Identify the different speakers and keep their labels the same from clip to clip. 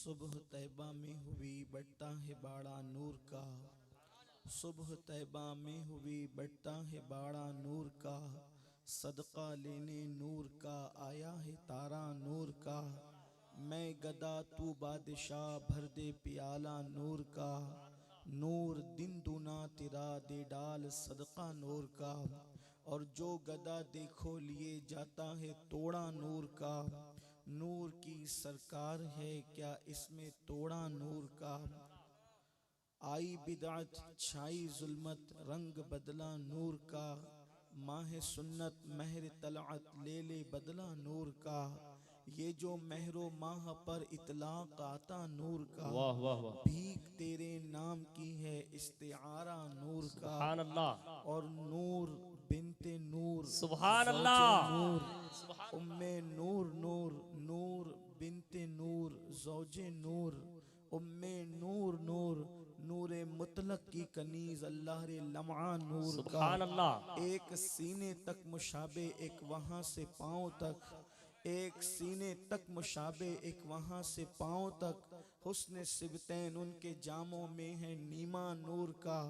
Speaker 1: सुबह तैबा में हुई बढ़ता है बाड़ा नूर का। सुबह तैबा में हुई बढ़ता है बाड़ा नूर का। सदका लेने नूर का आया है तारा नूर का। मैं गदा तू बादशाह भर दे प्याला नूर का। नूर दिन दूना तेरा दे डाल सदका नूर का। और जो गदा देखो लिए जाता है तोड़ा नूर का। नूर की सरकार है क्या इसमें तोड़ा नूर का। आई बिदअत छाई जुल्मत रंग बदला नूर का। माह सुन्नत महर तलअत ले ले बदला नूर का। ये जो महरो माह पर इतलाक आता नूर का।
Speaker 2: वाह वाह वाह,
Speaker 1: भीख तेरे नाम की है इस्तिआरा नूर का।
Speaker 2: सुभान अल्लाह,
Speaker 1: और नूर बिनते नूर
Speaker 2: सुभान
Speaker 1: ज़ौजे
Speaker 2: अल्लाह,
Speaker 1: नूर उम्मे नूर नूर नूर बिनते नूर ज़ौजे नूर उम्मे नूर नूर नूरे मुतलक की कनीज अल्लाह रे लम्आ नूर का।
Speaker 2: सुभान अल्लाह,
Speaker 1: एक सीने तक मुशाबे एक वहाँ से पाँव तक। एक सीने तक मुशाबे एक वहाँ से पाँव तक। हुस्न सिबतैन उनके जामों में है नीमा नूर का।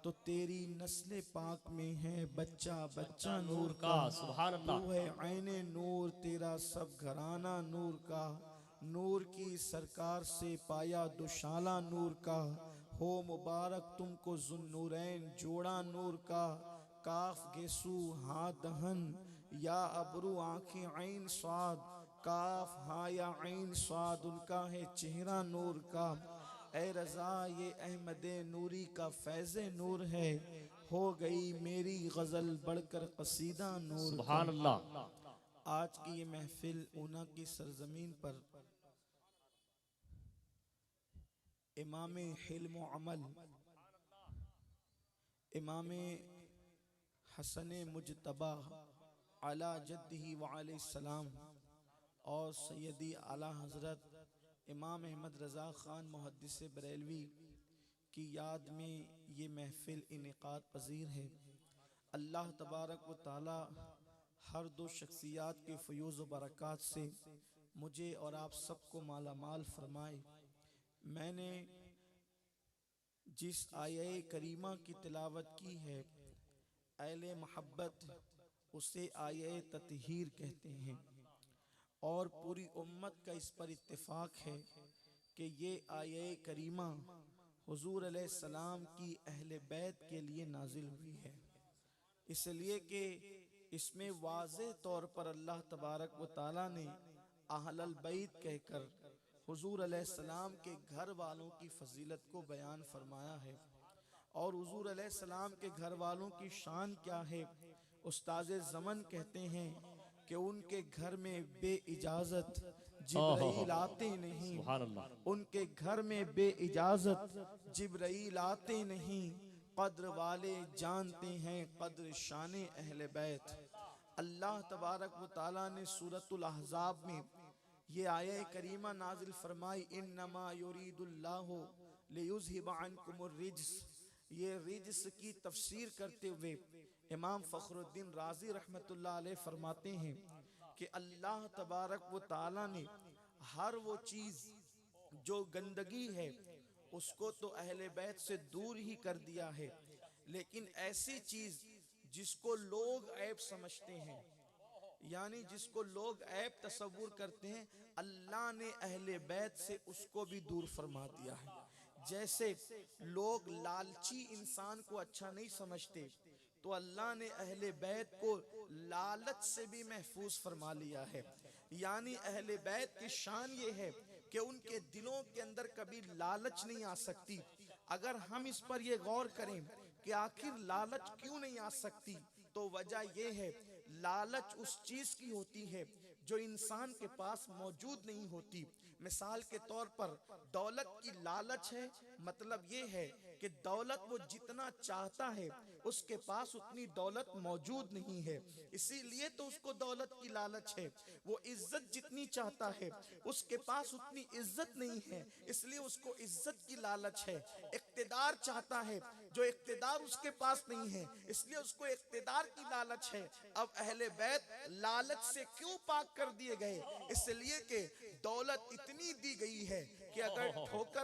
Speaker 1: तो तेरी नस्ल पाक में है बच्चा बच्चा नूर का।
Speaker 2: सुभान
Speaker 1: तू
Speaker 2: अल्लाह,
Speaker 1: है ऐने नूर तेरा सब घराना नूर का। नूर की सरकार से पाया दुशाला नूर का। हो मुबारक तुमको जुन्नूरैन जोड़ा नूर का। काफ गेसू हा दहन या अबरू आंखें ऐन स्वाद। काफ हा या ऐन स्वाद उनका है चेहरा नूर का। ए रज़ा ये अहमदे नूरी का फैज़े नूर है। हो गई मेरी गज़ल बढ़कर कसीदा नूर का।
Speaker 2: सुभान अल्लाह,
Speaker 1: आज की ये महफिल ऊना की सरजमीन पर इमाम हिल्म व अमल इमाम हसन मुजतबा अला जद्दी व अलैहिस्सलाम और सैयदी आला हज़रत इमाम अहमद रज़ा ख़ान मुहद्दिस बरेलवी की याद में ये महफिल इनेकाद पजीर है। अल्लाह तबारक व ताला हर दो शख्सियात के फ़यूज़ व बरक़ात से मुझे और आप सबको माला माल फरमाए। मैंने जिस आये करीमा की तिलावत की है अहले मोहब्बत उसे आये ततहीर कहते हैं। और पूरी उम्मत का इस पर इत्तेफाक है कि ये आये करीमा हुजूर अलैहिस्सलाम की अहले बैत के लिए नाजिल हुई है। इसलिए कि इसमें वाज़े तौर पर अल्लाह तबारक व ताला ने अहलल बैत कहकर हुजूर अलैहिस्सलाम के घर वालों की फजीलत को बयान फरमाया है। और हुजूर अलैहिस्सलाम के घर वालों की शान क्या है। उस्ताज़े ज़मन कहते हैं कि उनके घर में बे इजाज़त जिब्राइल आते नहीं।
Speaker 2: सुभान अल्लाह,
Speaker 1: उनके घर में बे इजाज़त जिब्राइल आते नहीं। कद्र वाले जानते हैं कद्र शान अहले बैत। अल्लाह तबारक व ताला ने सूरतुल अहज़ाब में ये आया करीमा नाजिल फरमाई इन्नमा युरीदुल्लाहु लियुज़हिबा अन्कुमुर रिज्स। ये रिज्स की तफसीर करते हुए इमाम फ़खरुद्दीन राज़ी रहमतुल्लाह अलैह फरमाते हैं कि अल्लाह तबारक व ताला ने हर वो चीज़ जो गंदगी है उसको तो अहले बैत से दूर ही कर दिया है। लेकिन ऐसी चीज़ जिसको लोग ऐब समझते हैं यानी जिसको लोग ऐब तसव्वुर करते हैं अल्लाह ने अहले बैत से उसको भी दूर फरमा दिया है। जैसे लोग लालची इंसान को अच्छा नहीं समझते तो अल्लाह ने अहले बैत को लालच से भी महफूज फरमा लिया है। यानी अहले बैत की शान ये है कि उनके दिलों के अंदर कभी लालच नहीं आ सकती। अगर हम इस पर ये गौर करें कि आखिर लालच क्यों नहीं आ सकती तो वजह यह है लालच उस चीज की होती है जो इंसान के पास मौजूद नहीं होती। मिसाल के तौर पर दौलत की लालच है, मतलब ये है कि दौलत वो जितना चाहता है उसके पास उतनी दौलत मौजूद नहीं है, इसीलिए तो उसको दौलत की लालच है। वो इज्जत जितनी चाहता है उसके पास उतनी इज्जत नहीं है, इसलिए उसको इज्जत की लालच है। इक्तिदार चाहता है, जो इक्तिदार उसके पास नहीं है इसलिए उसको इक्तिदार की लालच है। अब अहले बैत लालच से क्यों पाक कर दिए गए? इसलिए कि दौलत इतनी दी गई है कि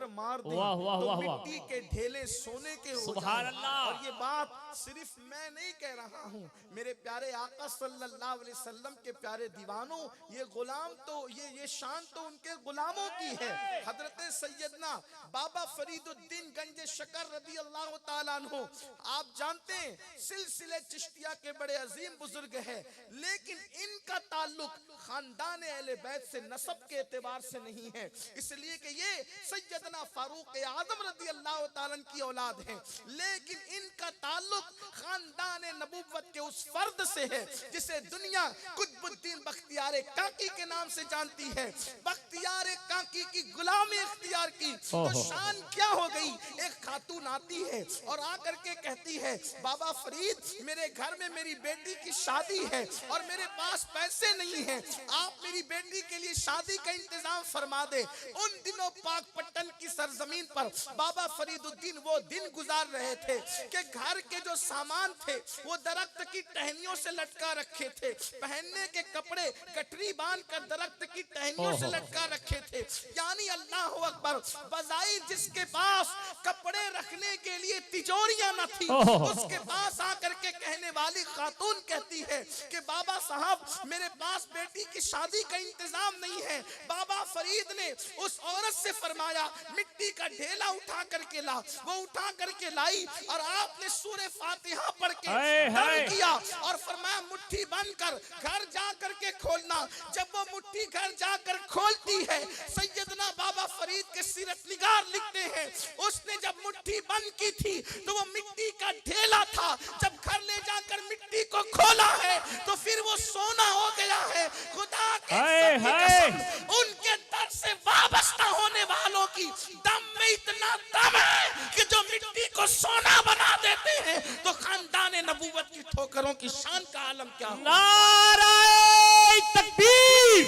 Speaker 1: मार दें
Speaker 2: वाह, वाह,
Speaker 1: तो
Speaker 2: वाह, वाह।
Speaker 1: मिट्टी के ढेले सोने के हो
Speaker 2: सुभान
Speaker 1: जाएं।
Speaker 2: अल्लाह।
Speaker 1: और ये बात सिर्फ मैं नहीं कह रहा हूँ, मेरे प्यारे आका सल्लल्लाहु अलैहि वसल्लम के प्यारे दीवानों, ये गुलाम तो ये शान तो उनके गुलामों की है। हजरत सैयदना बाबा फरीदुद्दीन गंज शकर रदी अल्लाह ताला अन्हु, आप जानते हैं सिलसिले चिश्तिया के बड़े अजीम बुजुर्ग हैं, लेकिन इनका ताल्लुक खानदान अहले बैत से नसब के एतबार से नहीं है, इसलिए कि ये सैयदना फारूक आजम रदी अल्लाह ताला की औलाद हैं, लेकिन इनका ताल्लुक खानदान नबूवत के उस फर्द से है जिसे दुनिया कुतुबुद्दीन बख्तियार काकी के नाम से जानती है। बख्तियार काकी की गुलामी इख्तियार की तो शान क्या हो गई। एक खातून आती है और आकर के कहती है, बाबा फरीद मेरे घर में मेरी बेटी की शादी है और मेरे पास पैसे नहीं हैं, आप मेरी बेटी के लिए शादी का इंतजाम फरमा दे। उन दिनों पाकपट्टन की सरजमीन पर बाबा फरीदुद्दीन वो दिन गुजार रहे थे कि घर के जो सामान थे वो दरख्त की टहनियों से लटका रखे थे, पहनने के कपड़े गठरी बांध कर दरख्त की टहनियों से लटका रखे थे। यानी अल्लाह अकबर, बजाई जिसके पास कपड़े रखने के लिए तिजोरियां न थी, उसके पास आकर के कहने वाली खातून कहती है कि बाबा साहब मेरे पास बेटी की शादी का इंतजाम नहीं है। बाबा फरीद ने उस औरत से फरमाया मिट्टी का ढेला उठा करके ला, वो उठा करके लाई और आपने सूरे फातिहा पढ़ के दम किया और फरमाया मुट्ठी बंद कर घर जा करके खोलना। जब वो मुट्ठी घर जाकर खोलती है, सैयदना बाबा फरीद के सीरत निगार लिखते हैं, उसने जब मुट्ठी बंद की थी तो वो मिट्टी का ढेला था, जब घर ले जाकर मिट्टी को खोला है तो फिर वो सोना हो गया है। खुदा के कसम, उनके दर से वाबस्ता होने वालों की दम में इतना दम है कि जो मिट्टी को सोना बना देते हैं, तो खानदान नबूवत की ठोकरों की शान का आलम क्या हो।
Speaker 2: नाराए तकबीर,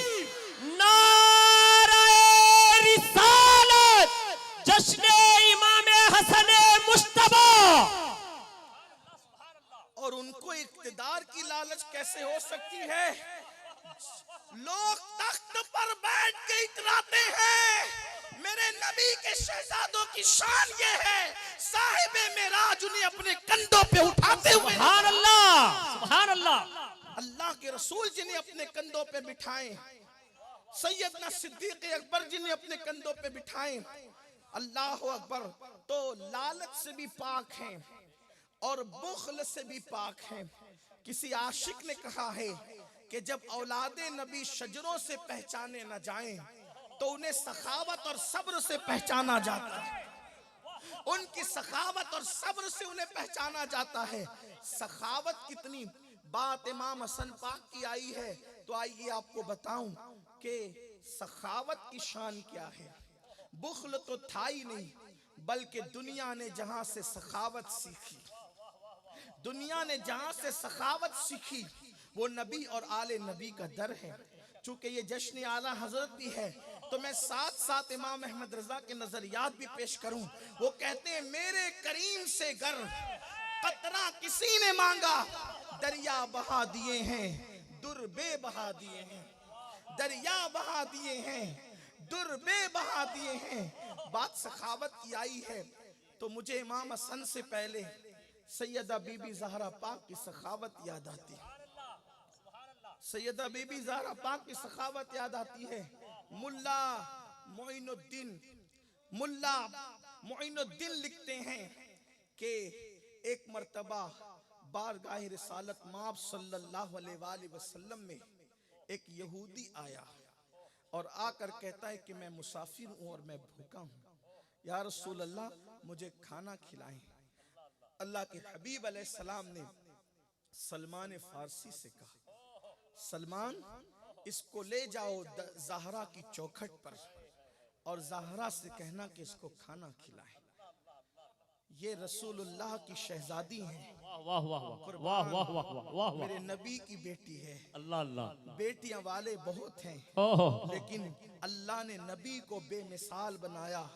Speaker 2: नाराए रिसालत, जश्न इमाम हसन मुश्तबा।
Speaker 1: और उनको इक्तिदार की लालच कैसे हो सकती है। लोग तख्त पर बैठ के इतराते हैं, मेरे नबी के शहजादों की शान ये है, साहिबे मेराज उन्हें अपने कंधों पे उठाते हुए,
Speaker 2: सुभान अल्लाह, सुभान अल्लाह,
Speaker 1: अल्लाह के रसूल जिन्हें अपने कंधों पे बिठाएं, सैयदना सिद्दीक अकबर जिन्हें अपने कंधों पे बिठाएं, अल्लाह अकबर। तो लालच से भी पाक हैं और बुख्ल से भी पाक हैं। किसी आशिक ने कहा है कि जब औलादे नबी शजरों से पहचाने न जाएं तो उन्हें सखावत और सब्र से पहचाना जाता है। उनकी सखावत और सब्र से उन्हें पहचाना जाता है। सखावत कितनी बात इमाम हसन पाक की आई है, तो आइए आपको बताऊं कि सखावत की शान क्या है। बुख्ल तो था ही नहीं, बल्कि दुनिया ने जहां से सखावत सीखी, दुनिया ने जहां से सखावत सीखी वो नबी और आले नबी का दर है। चूंकि ये जश्न आला हजरत भी है, तो मैं साथ साथ इमाम अहमद रजा के नजरियात भी पेश करूं। वो कहते हैं मेरे करीम से गर कतरा किसी ने मांगा, दरिया बहा दिए हैं दुर्बे बहा दिए हैं, दरिया बहा दिए हैं दुर्बे बहा दिए हैं। बात सखावत की आई है तो मुझे इमाम हसन से पहले सैयदा बीबी ज़हरा पाक की सखावत याद आती है। सैयदा बीबी ज़हरा पाक की सखावत याद आती है। मुल्ला मोइनुद्दीन लिखते हैं कि एक मर्तबा बारगाह रिसालत माब सल्लल्लाहु अलैहि वसल्लम में एक यहूदी आया और आकर कहता है कि मैं मुसाफिर हूँ और मैं भूखा हूँ, या रसूल अल्लाह मुझे खाना खिलाएं। अल्लाह के हबीब अलैहिस्सलाम ने सलमान फारसी से कहा, सलमान इसको ले जाओ ज़हरा की चौखट पर और ज़हरा से कहना कि इसको खाना खिलाए। ये रसूलुल्लाह की शहजादी हैं।
Speaker 2: वाह वाह वाह वाह वाह वाह वाह,
Speaker 1: मेरे नबी की बेटी है।
Speaker 2: अल्लाह अल्लाह,
Speaker 1: बेटियां वाले बहुत हैं, लेकिन अल्लाह ने नबी को बेमिसाल बनाया।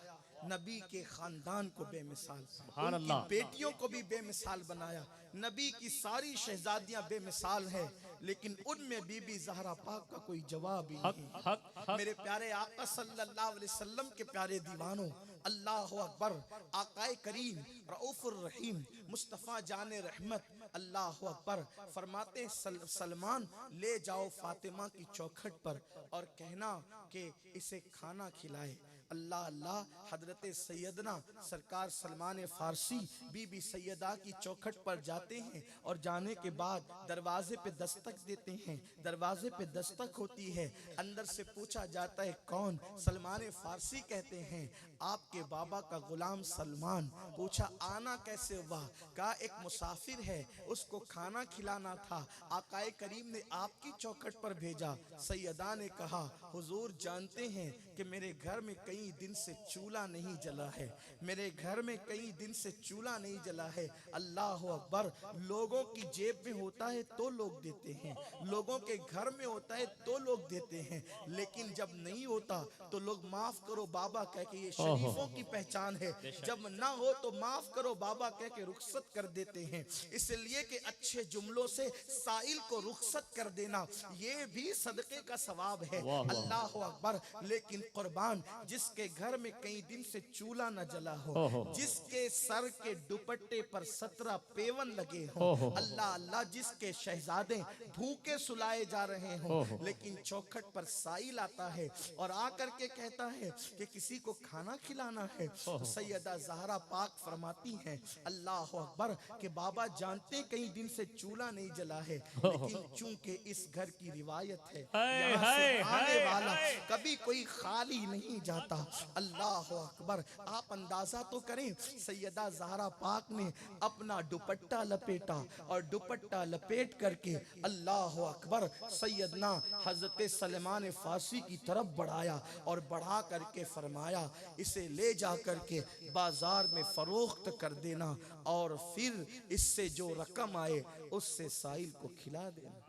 Speaker 1: नबी के खानदान को बेमिसाल,
Speaker 2: सुभान
Speaker 1: उनकी
Speaker 2: अल्लाह।
Speaker 1: बेटियों को भी बेमिसाल बनाया। नबी की सारी शहजादियां बेमिसाल हैं, लेकिन उनमें बीबी ज़हरा पाक का कोई जवाब ही
Speaker 2: हक
Speaker 1: नहीं।
Speaker 2: हक हक।
Speaker 1: मेरे प्यारे आका सल्लल्लाहु अलैहि वसल्लम के प्यारे दीवानों, अल्लाह अकबर, आकाए करीम रऊफुर रहीम मुस्तफ़ा जाने रहमत, अल्लाह अकबर फरमाते हैं, सलमान ले जाओ फातिमा की चौखट पर और कहना कि इसे खाना खिलाए। अल्लाह अल्लाह। हजरत सैयदना सरकार सलमान फारसी बीबी सैयदा की चौखट पर जाते हैं और जाने के बाद दरवाजे पे दस्तक देते हैं। दरवाजे पे दस्तक होती है, अंदर से पूछा जाता है कौन? सलमान फारसी कहते हैं आपके बाबा का गुलाम सलमान। पूछा आना कैसे हुआ? कहा एक मुसाफिर है, उसको खाना खिलाना था, आकाए करीम ने आपकी चौखट पर भेजा। सैयदा ने कहा हुजूर जानते हैं कि मेरे घर में कई दिन से चूल्हा नहीं जला है, मेरे घर में कई दिन से चूल्हा नहीं जला है। अल्लाह अकबर। लोगों की जेब में होता है तो लोग देते हैं, लोगों के घर में होता है तो लोग देते हैं, लेकिन जब नहीं होता तो लोग माफ करो बाबा कह के, ये शरीफों की पहचान है, जब ना हो तो माफ करो बाबा कह के रुखसत कर देते हैं। इसलिए कि अच्छे जुमलों से साइल को रुखसत कर देना ये भी सदके का सवाब है। अल्लाह अकबर। लेकिन कुर्बान जिसके घर में कई दिन से चूल्हा न जला हो, जिसके सर के दुपट्टे पर 17 पेवन लगे हो, अल्लाह अल्लाह, जिसके शहजादे भूखे सुलाए जा रहे हो, लेकिन चौखट पर साइल आता है और आकर के कहता है कि किसी को खाना खिलाना है, तो सैयदा ज़हरा पाक फरमाती हैं अल्लाह अकबर कि बाबा जानते कई दिन से चूल्हा नहीं जला है, लेकिन चूंकि इस घर की रिवायत है यहाँ से आने वाला कभी कोई खाली नहीं जाता। अल्लाह अकबर। आप अंदाजा तो करें, सैयदा ज़हरा पाक ने अपना दुपट्टा लपेटा और दुपट्टा लपेट करके अल्लाह अकबर सैयदना हजरत सलमान फारसी की तरफ बढ़ाया और बढ़ा करके फरमाया इसे ले जा करके बाजार में फरोख्त कर देना और फिर इससे जो रकम आए उससे साइल को खिला देना।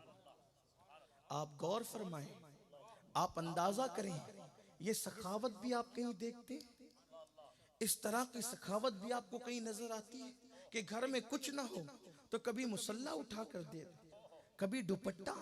Speaker 1: आप गौर फरमाएं, आप अंदाजा करें, ये सखावत भी आप कहीं देखते हैं? इस तरह की सखावत भी आपको कहीं नजर आती है कि घर में कुछ ना हो तो कभी मुसल्ला उठा कर दे, कभी दुपट्टा।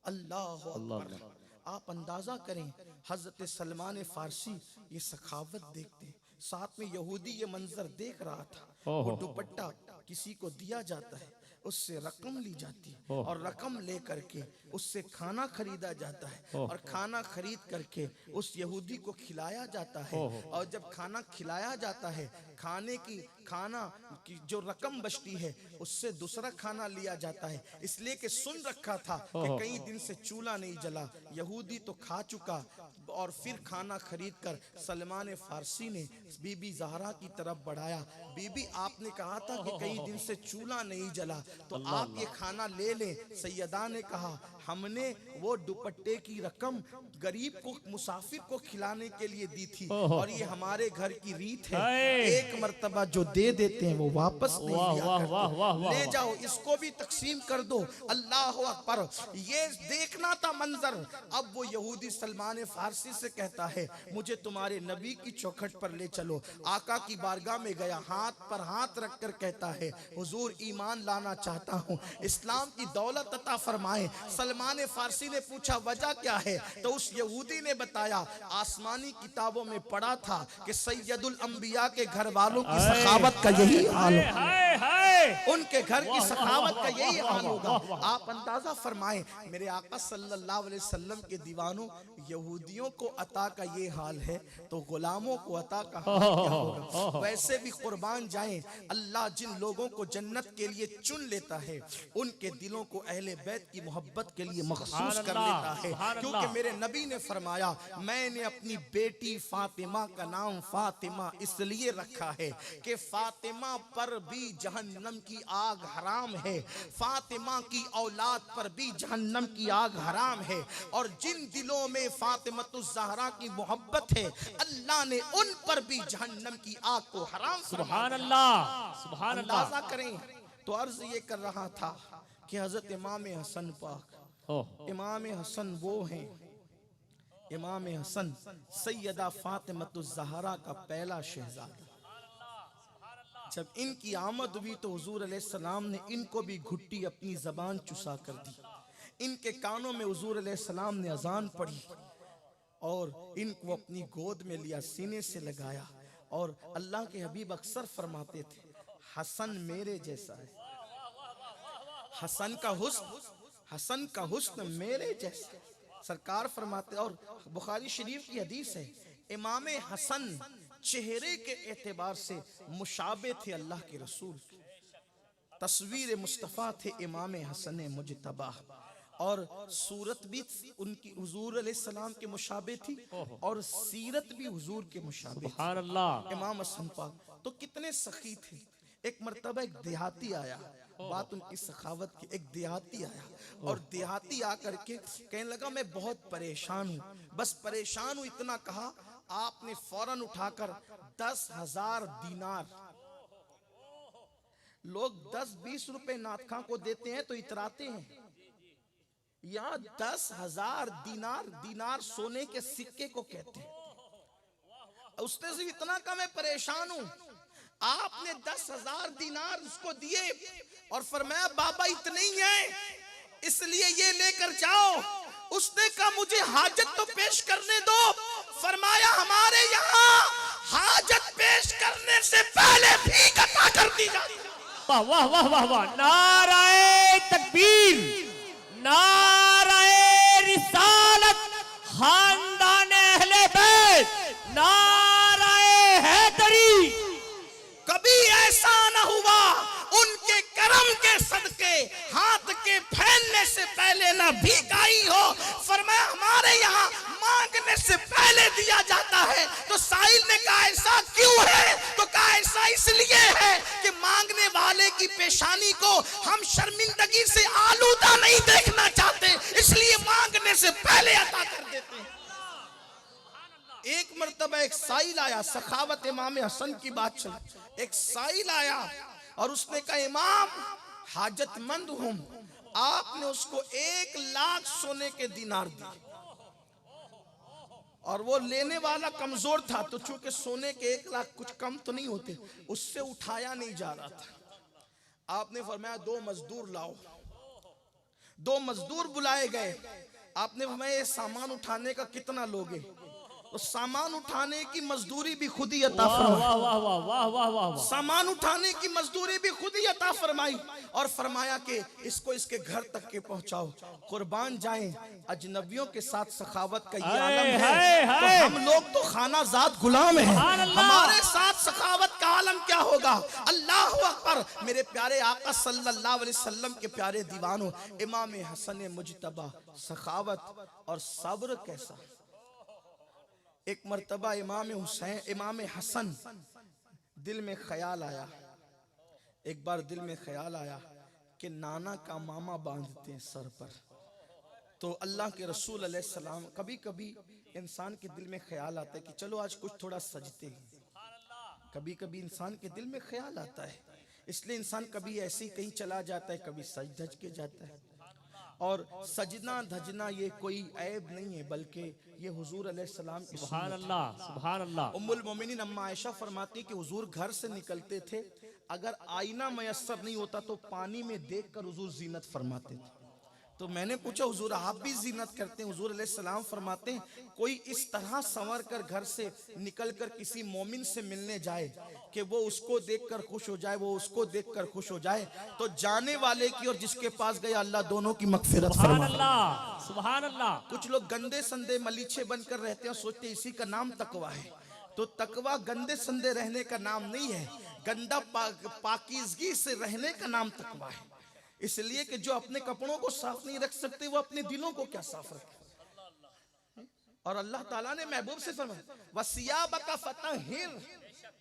Speaker 1: अल्लाह अकबर। आप अंदाजा करें, हजरत सलमान फारसी ये सखावत देखते हैं, साथ में यहूदी ये मंजर देख रहा था। वो दुपट्टा किसी को दिया जाता है, उससे रकम ली जाती है और रकम ले करके उससे खाना खरीदा जाता है और खाना खरीद करके उस यहूदी को खिलाया जाता है। और जब खाना खिलाया जाता है, खाने की जो रकम बचती है उससे दूसरा खाना लिया जाता है, इसलिए कि सुन रखा था कि कई दिन से चूल्हा नहीं जला। यहूदी तो खा चुका और फिर खाना खरीद कर सलमान फारसी ने बीबी ज़हरा की तरफ बढ़ाया। बीबी आपने कहा था कि कई दिन से चूल्हा नहीं जला, तो आप ये खाना ले लें। सैयदा ने कहा हमने वो दुपट्टे की रकम गरीब को, मुसाफिर को खिलाने के लिए दी थी और ये हमारे घर की रीत है, एक मर्तबा जो दे देते हैं वो वापस नहीं लिया करते। ले जाओ इसको भी तकसीम कर दो। अल्लाह अकबर। ये देखना था मंजर। अब वो यहूदी सलमान फारसी से कहता है मुझे तुम्हारे नबी की चौखट पर ले चलो। आका की बारगाह में गया, हाथ पर हाथ रख कर कहता है हुजूर ईमान लाना चाहता हूँ, इस्लाम की दौलत अता फरमाए। सलमान फारसी ने पूछा वजह क्या है, तो उस यहूदी ने बताया आसमानी किताबों में पढ़ा था कि सैयदुल अंबिया के घर वालों की सखावत का यही हाल होगा, उनके घर की सखावत का यही हाल होगा। आप अंदाजा फरमाएं मेरे आका सल्लल्लाहु अलैहि वसल्लम के दीवानों, यहूदियों को अता का ये हाल है तो गुलामों को अता का हाल क्या होगा। वैसे भी कुर्बान जाएं, अल्लाह जिन लोगों को जन्नत के लिए चुन लेता है उनके दिलों को अहले बैत की मोहब्बत के लिए मखसूस कर लेता है, क्योंकि मेरे नबी ने फरमाया मैंने अपनी बेटी फातिमा का नाम फातिमा इसलिए रखा है कि फातिमा पर भी जहन्नम की आग हराम है, फातिमा की औलाद पर भी जहन्नम की आग हराम है, और जिन दिलों में फातिमतुज़ ज़हरा की मोहब्बत है अल्लाह ने उन पर भी जहन्नम की आग को हराम।
Speaker 2: सुभान अल्लाह, सुभान अल्लाह।
Speaker 1: अंदाजा करें तो अर्ज ये कर रहा था कि हजरत इमाम हसन पाक, इमाम हसन वो हैं, इमाम हसन सैयदा फातिमतुज़ ज़हरा का पहला शहजादा। जब इनकी आमद हुई तो हुजूर अलैहिस्सलाम ने इनको भी घुट्टी अपनी जबान चुसा कर दी। इनके कानों में हुजूर अलैहिस्सलाम ने अजान पढ़ी और इनको अपनी गोद में लिया, सीने से लगाया। और अल्लाह के हबीब अक्सर फरमाते थे, हसन मेरे जैसा है, हसन का हुस्न मेरे जैसा। सरकार फरमाते, और बुखारी शरीफ की हदीस है, इमाम हसन चेहरे के एतबार से मुशाबे थे अल्लाह के रसूल, तस्वीर मुस्तफ़ा थे इमाम हसन मुजतबा, और सूरत भी उनकी हुजूर अलैहिस्सलाम के मुशाबे थी और सीरत भी हुजूर के मुशाबे थी।
Speaker 2: सुभान अल्लाह।
Speaker 1: इमाम हसन पाक तो कितने सखी थे। एक मर्तबा एक देहाती आया, बात उनकी सखावत की, एक देहाती आया और देहाती आकर के कहने लगा मैं बहुत परेशान हूँ, बस परेशान हूँ इतना कहा, आपने फौरन उठाकर 10,000 दीनार, लोग 10-20 रुपए नातखा को देते हैं तो इतराते हैं, यहाँ 10,000 दीनार, दीनार सोने के सिक्के को कहते हैं। उसने से इतना का मैं परेशान हूं, आपने 10,000 दीनार उसको दिए और फरमाया बाबा इतने ही हैं, इसलिए ये लेकर जाओ। उसने कहा मुझे हाजत तो पेश करने दो। फरमाया हमारे यहाँ हाजत पेश करने से पहले भीख अता कर दी जाती है।
Speaker 2: वाह वाह वाह वाह वाह, नाराए तकबीर, नाराए रिसालत, खानदान अहले बैत, नाराए हैदरी।
Speaker 1: कभी ऐसा न हुआ उनके करम के सदके हाथ के फैलने से पहले ना भीख आई हो। फरमाया हमारे यहाँ मांगने से पहले दिया जाता है। तो साहिल ने कहा ऐसा क्यों है? तो कहा ऐसा इसलिए है कि मांगने वाले की पेशानी को हम शर्मिंदगी से आलूदा नहीं देखना चाहते, इसलिए मांगने से पहले अता कर देते हैं। एक मर्तबा एक साइल आया, सखावत इमाम हसन की बात चली, एक साइल आया और उसने कहा इमाम हाजतमंद हूं। आपने उसको 1 लाख सोने के दीनार दिए और वो लेने वाला कमजोर था, तो चूंकि सोने के 1 लाख कुछ कम तो नहीं होते, उससे उठाया नहीं जा रहा था। आपने फरमाया 2 मजदूर लाओ। 2 मजदूर बुलाए गए। आपने फरमाया ये सामान उठाने का कितना लोगे? तो सामान उठाने की मजदूरी भी खुद ही अता फरमाई।
Speaker 2: वाह वाह वाह वाह वाह वाह,
Speaker 1: सामान उठाने की मजदूरी भी खुद ही अता फरमाई और फरमाया कि इसको इसके घर तक के पहुंचाओ। कुर्बान जाएं, अजनबियों के साथ सखावत का ये आलम है, तो हम लोग तो खाना जात गुलाम हैं, हमारे साथ सखावत का आलम क्या होगा? अल्लाह अकबर। मेरे प्यारे आका सल्लल्लाहु अलैहि वसल्लम के प्यारे दीवानों, इमाम हसन मुजतबा, सखावत और सब्र कैसा। एक मर्तबा इमाम हसन दिल में ख्याल आया, एक बार दिल में ख्याल आया कि नाना का मामा बांधते हैं सर पर। तो अल्लाह के रसूल अलैहिस्सलाम, कभी कभी इंसान के दिल में ख्याल आता है कि चलो आज कुछ थोड़ा सजते हैं। कभी कभी इंसान के दिल में ख्याल आता है, इसलिए इंसान कभी ऐसे ही कहीं चला जाता है, कभी सज धज के जाता है। और सजना धजना ये कोई ऐब नहीं है, बल्कि ये हुजूर अलैहिस्सलाम की
Speaker 2: सुभान अल्लाह, सुभान अल्लाह।
Speaker 1: उम्मुल मोमिनीन अम्मा आयशा फरमाती कि हुजूर घर से निकलते थे, अगर आईना मयस्सर नहीं होता तो पानी में देखकर हुजूर जीनत फरमाते थे। तो मैंने पूछा हुजूर आप भी जीनत करते हैं? हुजूर अलैहिस्सलाम फरमाते हैं कोई इस तरह संवर कर घर से निकल कर किसी मोमिन से मिलने जाए कि वो उसको देखकर खुश हो जाए, वो उसको देखकर खुश हो जाए, तो जाने वाले की और जिसके पास गया अल्लाह दोनों की मगफिरत फरमाए।
Speaker 2: सुभान अल्लाह।
Speaker 1: कुछ लोग गंदे संदे मलीछे बनकर रहते हैं, सोचते हैं इसी का नाम तकवा है। तो तकवा गंदे संदे रहने का नाम नहीं है, गंदा पाकीज़गी से रहने का नाम तकवा है। इसलिए कि जो अपने कपड़ों को साफ नहीं रख सकते वो अपने दिलों को क्या साफ रखे। और अल्लाह ताला ने महबूब से फरमाया वसियाबका फतहिर,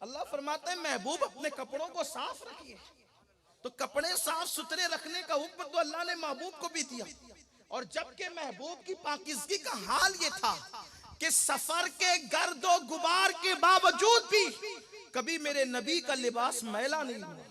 Speaker 1: अल्लाह फरमाता है महबूब अपने कपड़ों को साफ रखिए। तो कपड़े साफ सुथरे रखने का हुक्म तो अल्लाह ने महबूब को भी दिया। और जबकि महबूब की पाकीज़गी का हाल ये था कि सफर के गर्दो गुबार के बावजूद भी कभी मेरे नबी का लिबास मैला नहीं हुआ।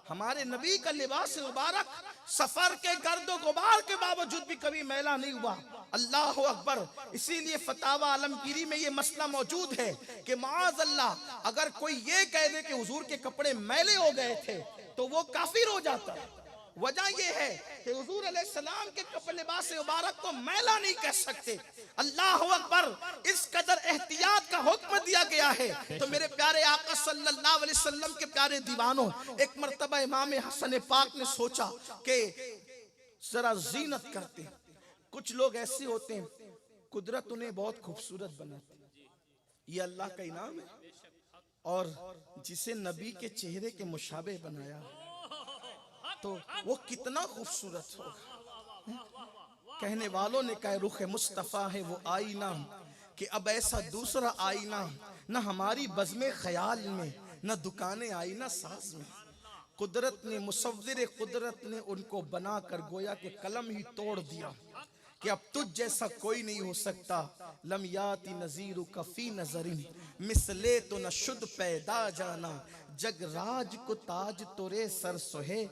Speaker 1: हमारे नबी का लिबास मुबारक सफर के गर्दो गुबार के बावजूद भी कभी मैला नहीं हुआ। अल्लाह अकबर। इसीलिए फतावा आलमगीरी में ये मसला मौजूद है कि माज़ अल्लाह अगर कोई ये कह दे कि हुजूर के कपड़े मैले हो गए थे तो वो काफिर हो जाता है। वजह ये है कि हुजूर अलैहिस्सलाम के कपड़े लिबास मुबारक को मैला नहीं कह सकते। अल्लाह अकबर, इस कदर एहतियात का हुक्म दिया गया है। तो मेरे प्यारे आका सल्लल्लाहु अलैहि वसल्लम के प्यारे दीवानों, एक मर्तबा इमाम हसन पाक ने सोचा कि जरा जीनत करते हैं। कुछ लोग ऐसे होते हैं, कुदरत उन्हें बहुत खूबसूरत बनाती है, ये अल्लाह का इनाम है। और जिसे नबी के चेहरे के मुशाबे बनाया तो वो कितना खूबसूरत होगा। कहने वालों ने कहा रुख मुस्तफ़ा है वो आईना कि अब ऐसा दूसरा आईना न हमारी बज़्मे ख्याल में, न दुकाने आईना साज में। कुदरत ने, मुसव्विर कुदरत ने उनको बनाकर गोया के कलम ही तोड़ दिया कि अब तुझ जैसा कोई नहीं हो सकता। लम याति नज़ीरु कफ़ी नज़रिन मिसले तो न शुद्ध पैदा जाना। जग राज को ताज तोरे सर सोहे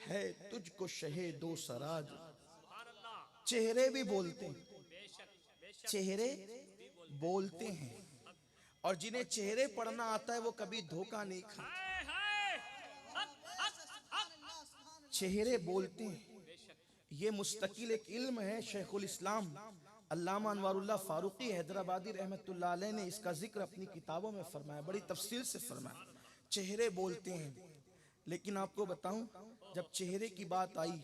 Speaker 1: है तुझको शहे दो सराज। चेहरे भी बोलते हैं, चेहरे बोलते हैं, और जिन्हें चेहरे पढ़ना आता है वो कभी धोखा नहीं खाते। चेहरे बोलते हैं, ये मुस्तकिल एक इल्म है। शेखुल इस्लाम अल्लामा अनवारुल्लाह फारूकी हैदराबादी रहमतुल्लाह अलैह ने इसका जिक्र अपनी किताबों में फरमाया, बड़ी तफसील से फरमाया। चेहरे बोलते हैं। लेकिन आपको बताऊं, जब चेहरे की बात आई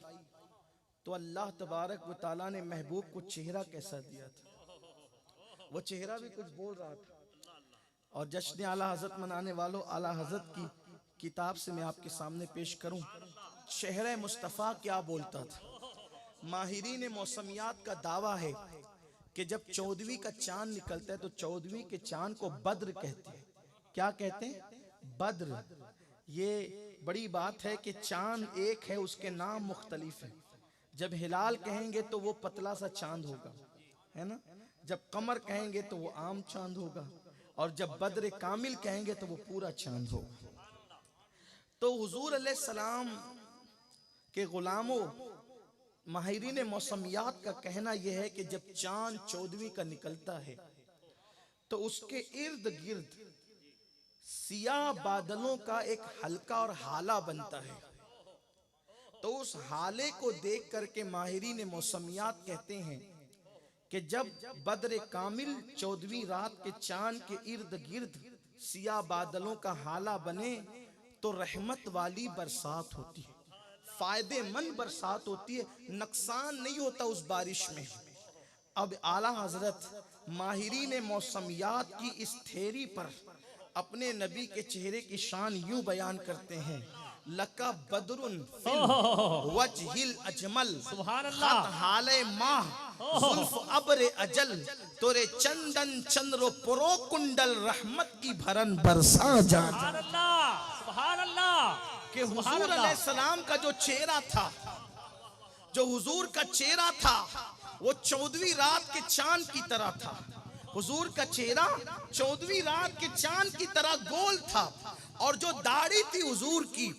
Speaker 1: तो अल्लाह तबारक व तआला ने महबूब को चेहरा कैसा दिया था। वो चेहरा भी कुछ बोल रहा था। और जश्न आला हजरत मनाने वालों, आला हजरत की किताब से मैं आपके सामने पेश करूं, शहर मुस्तफ़ा क्या बोलता था। माहिरीन मौसमियात का दावा है कि जब 14वीं का चांद निकलता है तो 14वीं के चांद को बद्र कहते हैं। क्या कहते हैं? बद्र। ये बड़ी बात है कि चांद एक है, उसके नाम मुख्तलिफ है। जब हिलाल कहेंगे तो वो पतला सा चांद होगा, है ना। जब कमर कहेंगे तो वो आम चांद होगा, और जब बद्र कामिल कहेंगे तो वो पूरा चांद होगा। तो हुजूर अलैहिस्सलाम के गुलामों, माहिरीन मौसमियात का कहना यह है कि जब चांद 14वीं का निकलता है तो उसके इर्द गिर्द सियाह बादलों का एक हल्का और हाला बनता है। तो उस हाले को देख करके माहिरीन मौसमियात कहते हैं कि जब बद्र कामिल 14वीं रात के चांद के इर्द गिर्द सियाह बादलों का हाला बने तो रहमत वाली बरसात होती है, फायदेमंद बरसात होती है, नुकसान नहीं होता उस बारिश में। अब आला हजरत माहिरीन मौसमियात की इस थेरी पर अपने नबी के चेहरे की शान यूं बयान करते हैं, लका बदरुन फिल वजहिल अजमल खत हाले माह जुल्फ अब्र अजल तोरे चंदन चंद्रो पुरो कुंडल रहमत की भरन बरसा जान।
Speaker 2: सुभान अल्लाह।
Speaker 1: कि हुजूर अलैहिस्सलाम का जो चेहरा था, जो हुजूर का चेहरा था, वो 14वीं रात के चांद की तरह था। हुजूर का चेहरा 14वीं रात के चांद की तरह गोल था, और जो दाढ़ी थी हुजूर की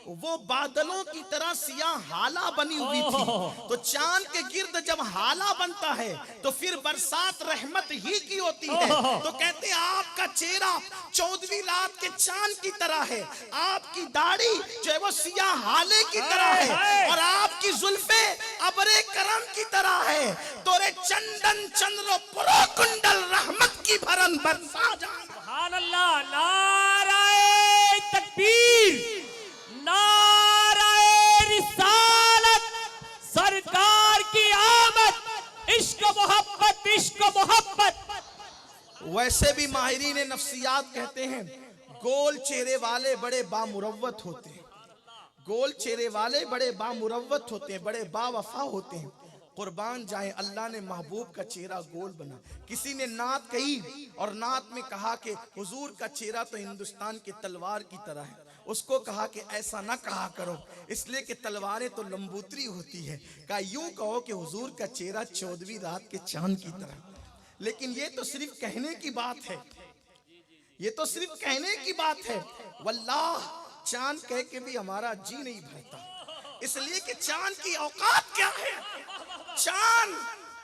Speaker 1: वो बादलों की तरह सियाह हाला बनी हुई थी। तो चांद के गिर्द जब हाला बनता है तो फिर बरसात रहमत ही की होती है। तो कहते हैं आपका चेहरा 14वीं रात के चांद की तरह है, आपकी दाढ़ी जो है वो सियाह हाले की तरह है, और आपकी जुल्फे अबरे करम की तरह है। तोरे चंदन चंद्रो पुरो कुंडल रहमत की भरन बरसा जा।
Speaker 2: सुभान अल्लाह। नाराए तकबीर, नाराए रिसालत, सरकार की आमद, इश्क मोहब्बत, इश्क मोहब्बत।
Speaker 1: वैसे भी माहिरीन नफ्सियात कहते हैं गोल चेहरे वाले बड़े बामुरव्वत होते हैं, गोल चेहरे वाले बड़े बामुरव्वत होते हैं, बड़े बावफा होते हैं। कुर्बान जाए अल्लाह ने महबूब का चेहरा गोल बना। किसी ने नात कही और नात में कहा कि हुजूर का चेहरा तो हिंदुस्तान की तलवार की तरह है। उसको कहा कि ऐसा ना कहा करो, इसलिए कि तलवारें तो लंबूतरी होती है। कहा यूं कहो कि हुजूर का चेहरा 14वीं रात के चांद की तरह। लेकिन ये तो सिर्फ कहने की बात है, ये तो सिर्फ कहने की बात है। वल्लाह चांद कह के भी हमारा जी नहीं भरता, इसलिए कि चांद की औकात क्या है। चांद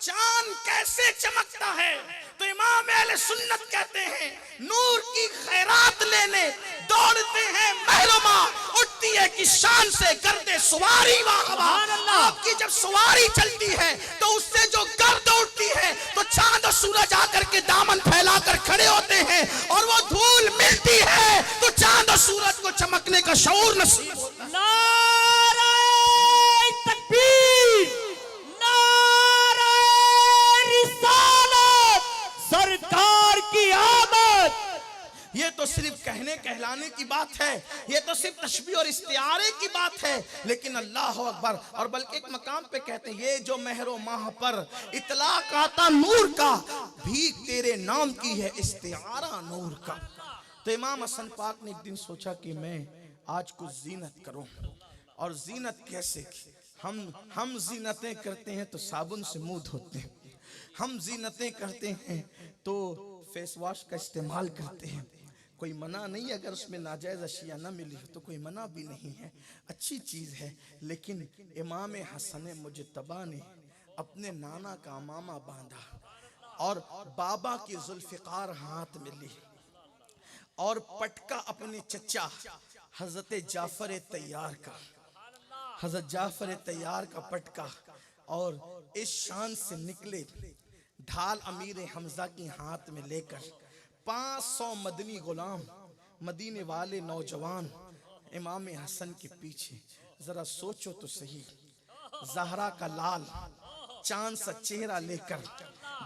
Speaker 1: चांद कैसे चमकता है, तो इमाम अहले सुन्नत कहते हैं नूर की खैरात लेने दौड़ते हैं महरुमा, उठती है कि शान से गर्दे सवारी वाह। आपकी जब सवारी चलती है तो उससे जो गर्द उठती है तो चांद और सूरज आकर के दामन फैलाकर खड़े होते हैं, और वो धूल मिलती है तो चांद और सूरज को चमकने का शऊर नसीब होता है।
Speaker 2: नारे तकबीर, नारे रिसालत, सरकार की आमद।
Speaker 1: ये तो सिर्फ कहने कहलाने की बात है, ये तो सिर्फ तशबीह और इस्तिआरे की बात है, लेकिन अल्लाह अकबर। और बल्कि एक मकाम पे कहते हैं ये जो महरो माह पर इतलाक आता नूर का, भीख तेरे नाम की है इस्तिआरा नूर का। तो इमाम हसन पाक ने एक दिन सोचा कि मैं आज कुछ जीनत करूं। और जीनत कैसे? हम जीनतें करते हैं तो साबुन से मुंह धोते हैं, हम जीनतें करते हैं तो फेस वॉश का इस्तेमाल करते हैं। कोई मना नहीं, अगर उसमें नाजायज अशिया ना मिली हो तो कोई मना भी नहीं है, अच्छी चीज है। लेकिन इमाम हसन मुजतबा ने अपने नाना का मामा बांधा और बाबा की जुल्फिकार हाथ में ली, और पटका अपने चचा हजरत जाफर तैयार का, हजरत जाफर तैयार का पटका, और इस शान से निकले ढाल अमीर हमजा की हाथ में लेकर 500 मदनी गुलाम, मदीने वाले नौजवान इमाम हसन के पीछे। जरा सोचो तो सही, जहरा का लाल चांद सा चेहरा लेकर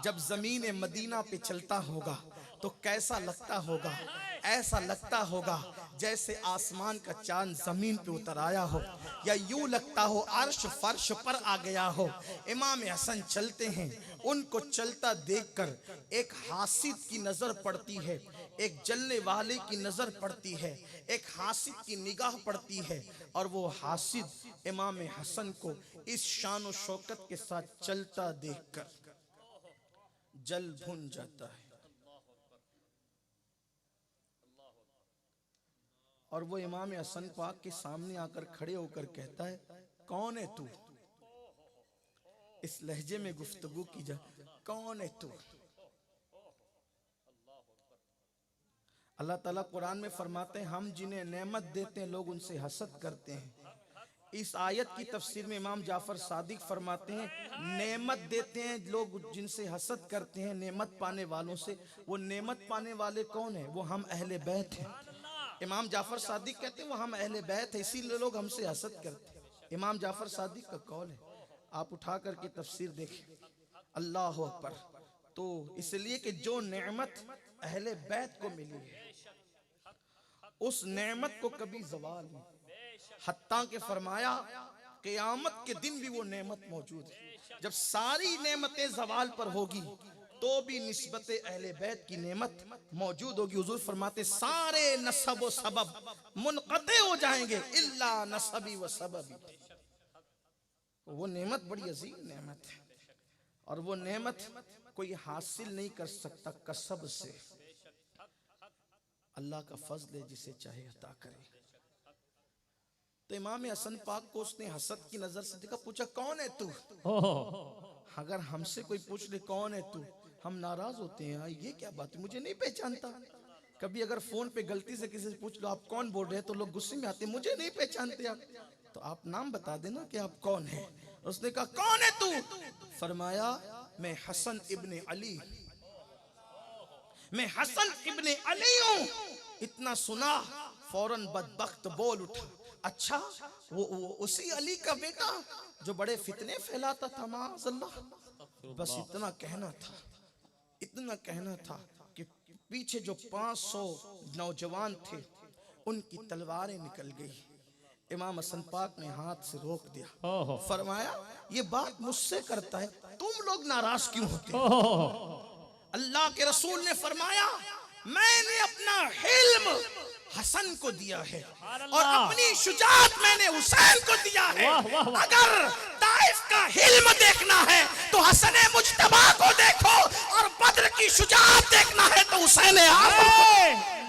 Speaker 1: जब जमीन मदीना पे चलता होगा तो कैसा लगता होगा? ऐसा लगता होगा जैसे आसमान का चांद जमीन पे उतर आया हो, या यूं लगता हो अर्श फर्श पर आ गया हो। इमाम हसन चलते हैं, उनको चलता देखकर एक हासिद की नजर पड़ती है, एक जलने वाले की नजर पड़ती है, एक हासिद की निगाह पड़ती है, और वो हासिद इमाम हसन को इस शान और शौकत के साथ चलता देखकर जल भुन जाता है। और वो इमाम हसन पाक के सामने आकर खड़े होकर कहता है, कौन है तू? इस लहजे में गुफ्तगू की जा, कौन है तू? अल्लाह ताला कुरान में फरमाते हैं हम जिन्हें नेमत देते हैं लोग उनसे हसद करते हैं। इस आयत की तफसीर में इमाम जाफर सादिक फरमाते हैं नेमत देते हैं लोग जिनसे हसद करते हैं नेमत पाने वालों से। वो नेमत पाने वाले कौन है? वो हम अहले बैत हैं। इमाम जाफर सादिक कहते हैं वो हम अहले बैत है, इसीलिए लोग हमसे हसद करते हैं। इमाम जाफर सादिक का कौल है, आप उठा करके तफसीर देखें। अल्लाह अकबर। तो इसलिए कि जो नेमत अहले बैत को मिली है उस नेमत को कभी जवाल नहीं, हत्ता के फरमाया क़यामत के दिन भी वो नेमत मौजूद है। जब सारी नेमतें जवाल पर होगी तो भी निस्बत अहले बैत की नेमत मौजूद होगी। हुजूर फरमाते सारे नसब व सबब मुनक़ते हो जाएंगे इल्ला नसबी व सबबी। वो नेमत बड़ी अजीम नेमत है, और वो नेमत कोई हासिल नहीं कर सकता कसब से। अल्लाह का फजल है, जिसे चाहे अता करे। तो इमाम हसन पाक को उसने हसद की नजर से देखा, पूछा कौन है तू? अगर हमसे कोई पूछ ले कौन है तू, हम नाराज होते हैं, ये क्या बात है, मुझे नहीं पहचानता। कभी अगर फोन पे गलती से किसी से पूछ लो आप कौन बोल रहे हैं, तो लोग गुस्से में आते हैं, मुझे नहीं पहचानते आप, तो आप नाम बता देना कि आप कौन है। उसने कहा कौन है तू? फरमाया मैं हसन इब्ने अली, मैं हसन इब्ने अली हूं। इतना सुना फौरन बदबख्त बोल उठा, अच्छा वो उसी अली का बेटा जो बड़े फितने फैलाता था माअज़ल्लाह। बस इतना कहना था, इतना कहना था कि पीछे जो 500 नौजवान थे उनकी तलवारें निकल गई। इमाम हसन पाक ने हाथ से रोक दिया, फरमाया ये बात मुझसे करता है, तुम लोग नाराज क्यों होते? अल्लाह के रसूल ने फरमाया मैंने अपना हिल्म हसन को दिया है और अपनी शुजाअत मैंने हुसैन को दिया है। अगर ताइफ का हिल्म देखना है तो हसन मुज्तबा को देखो, और बद्र की शुजाअत देखना है तो हुसैन आज़म को।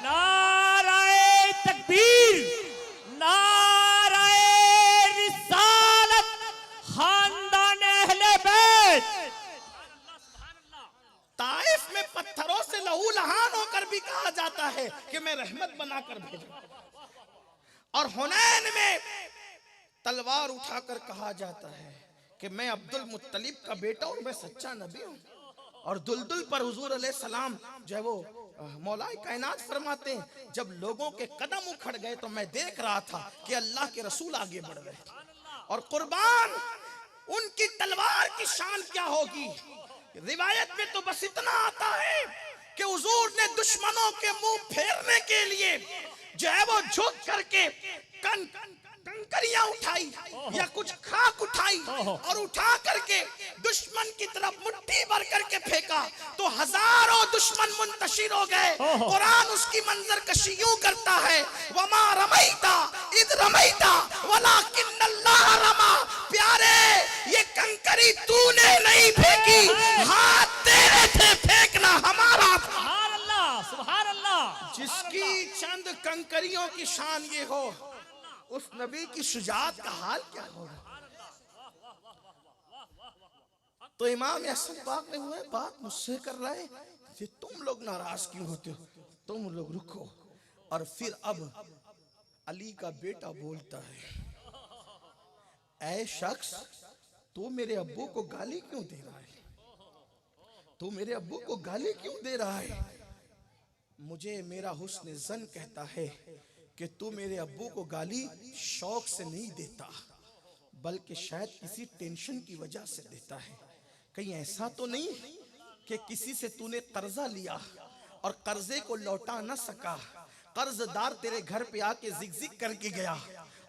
Speaker 2: नाराए तकबीर, नाराए रिसालत, खानदान अहले बैत।
Speaker 1: है कि मैं रहमत बनाकर भेजूं। और हुनैन में तलवार उठाकर कहा जाता है कि मैं अब्दुल मुत्तलिब का बेटा और मैं सच्चा नबी हूं। और दुलदुल पर हुजूर अलैहिस्सलाम जो है वो मौलाए कायनात फरमाते हैं, जब लोगों के कदम उखड़ गए तो मैं देख रहा था कि अल्लाह के रसूल आगे बढ़ रहे और कुर्बान उनकी तलवार की शान क्या होगी। रिवायत में तो बस इतना आता है कि हुजूर ने दुश्मनों के मुंह फेरने के लिए जो है वो झुक करके कंकरियां उठाई या कुछ खाक उठाई और उठा करके दुश्मन की तरफ मुट्ठी भर करके फेंका तो हजारों दुश्मन मुंतशिर हो गए। कुरान उसकी मंजर कशी यूं करता है, वमा रमैता इद रमैता वलाकिन्नल्लाह रमा। प्यारे ये कंकरी तूने नहीं फेंकी, हाथ तेरे थे, फेंकना हमारा था।
Speaker 2: सुभान अल्लाह, सुभान अल्लाह।
Speaker 1: जिसकी चंद कंकरियों की शान ये हो, उस नबी की शुजाअत का हाल क्या होगा। तो इमाम हसन पाक ने हुआ बात मुझसे कर रहे हैं, तुम लोग नाराज क्यों होते हो, तुम लोग रुको। और फिर अब अली का बेटा बोलता है, ऐ शख्स तू मेरे अब्बू को गाली क्यों दे रहा है, तू मेरे अब्बू को गाली क्यों दे रहा है। मुझे मेरा हुस्न ज़न कहता है कि तू मेरे अब्बू को गाली शौक से नहीं देता, बल्कि शायद किसी टेंशन की वजह से देता है। कहीं ऐसा तो नहीं कि किसी से तूने कर्जा लिया और कर्जे को लौटा न सका, कर्जदार तेरे घर पे आके जिग करके गया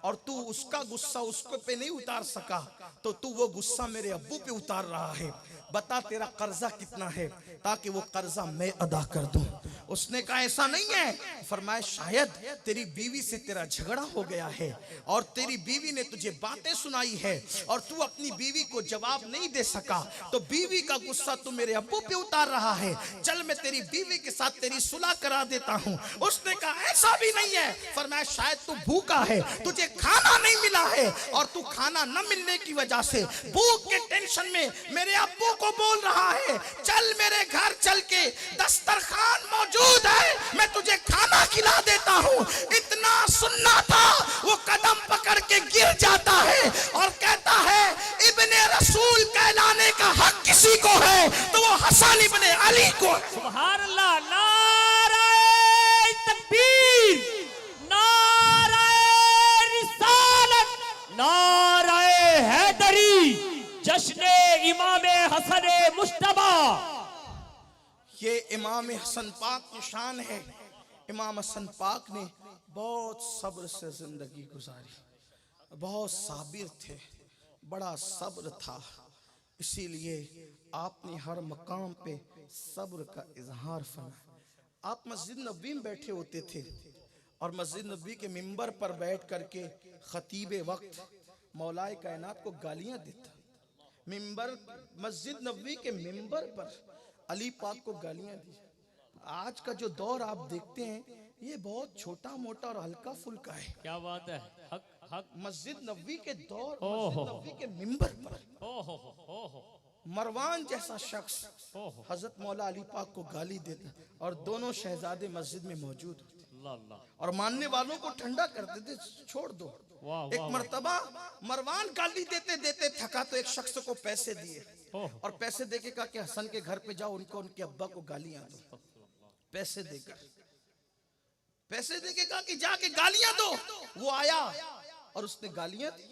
Speaker 1: और तू उसका गुस्सा उसको पे नहीं उतार सका, तो तू वो गुस्सा मेरे अब्बू पे उतार रहा है। बता तेरा कर्जा कितना है ताकि वो कर्जा मैं अदा कर दूं। उसने कहा ऐसा नहीं है। फरमाया शायद तेरी बीवी से तेरा झगड़ा हो गया है और तेरी बीवी ने तुझे बातें सुनाई है और तू अपनी बीवी को जवाब नहीं दे सका, तो बीवी का गुस्सा तू मेरे अब्बू पे उतार रहा है। चल मैं तेरी बीवी के साथ तेरी सुलह करा देता हूँ। उसने कहा ऐसा भी नहीं है। फरमाया शायद तू भूखा है, तुझे खाना नहीं मिला है और तू खाना न मिलने की वजह से भूख के टेंशन में मेरे अब्बू को बोल रहा है चल मेरे घर चल के दस्तरखान मौजूद है, मैं तुझे खाना खिला देता हूँ। इतना सुनना था वो कदम पकड़ के गिर जाता है और कहता है इब्ने रसूल कहलाने का हक किसी को है तो वो हसन इब्ने अली को।
Speaker 2: सुभान अल्लाह। नारे तकबीर, नारे रिसालत, नारे हैदरी, जश्ने इमामे हसन मुश्तबा।
Speaker 1: ये इमाम हसन पाक की शान है। इमाम हसन पाक ने बहुत सब्र से जिंदगी गुजारी, बहुत साबिर थे, बड़ा सब्र था। इसीलिए आपने हर मकाम पे सब्र का इजहार फरमाया। आप मस्जिद नबी में बैठे होते थे और मस्जिद नबी के मिंबर पर बैठ करके खतीबे वक्त मौलाए कायनात को गालियां देता। मिंबर मस्जिद नबी के मिंबर पर अली पाक को गालियां दी। आज का जो दौर आप देखते हैं ये बहुत छोटा मोटा और हल्का फुल्का है।
Speaker 2: क्या बात है। हक हक।
Speaker 1: मस्जिद नबी के दौर, मस्जिद नबी के मिंबर पर मरवान जैसा शख्स हजरत मौला अली पाक को गाली देता और दोनों शहजादे मस्जिद में मौजूद होते और मानने वालों को ठंडा करते थे, छोड़ दो। एक मर्तबा मरवान गाली देते देते थका तो एक शख्स को पैसे दिए और पैसे देके कहा कि हसन के घर पे जाओ, उनको उनके अब्बा को गालियां दो। पैसे देके कहा कि जाके गालियां दो। वो आया और उसने गालियां दी।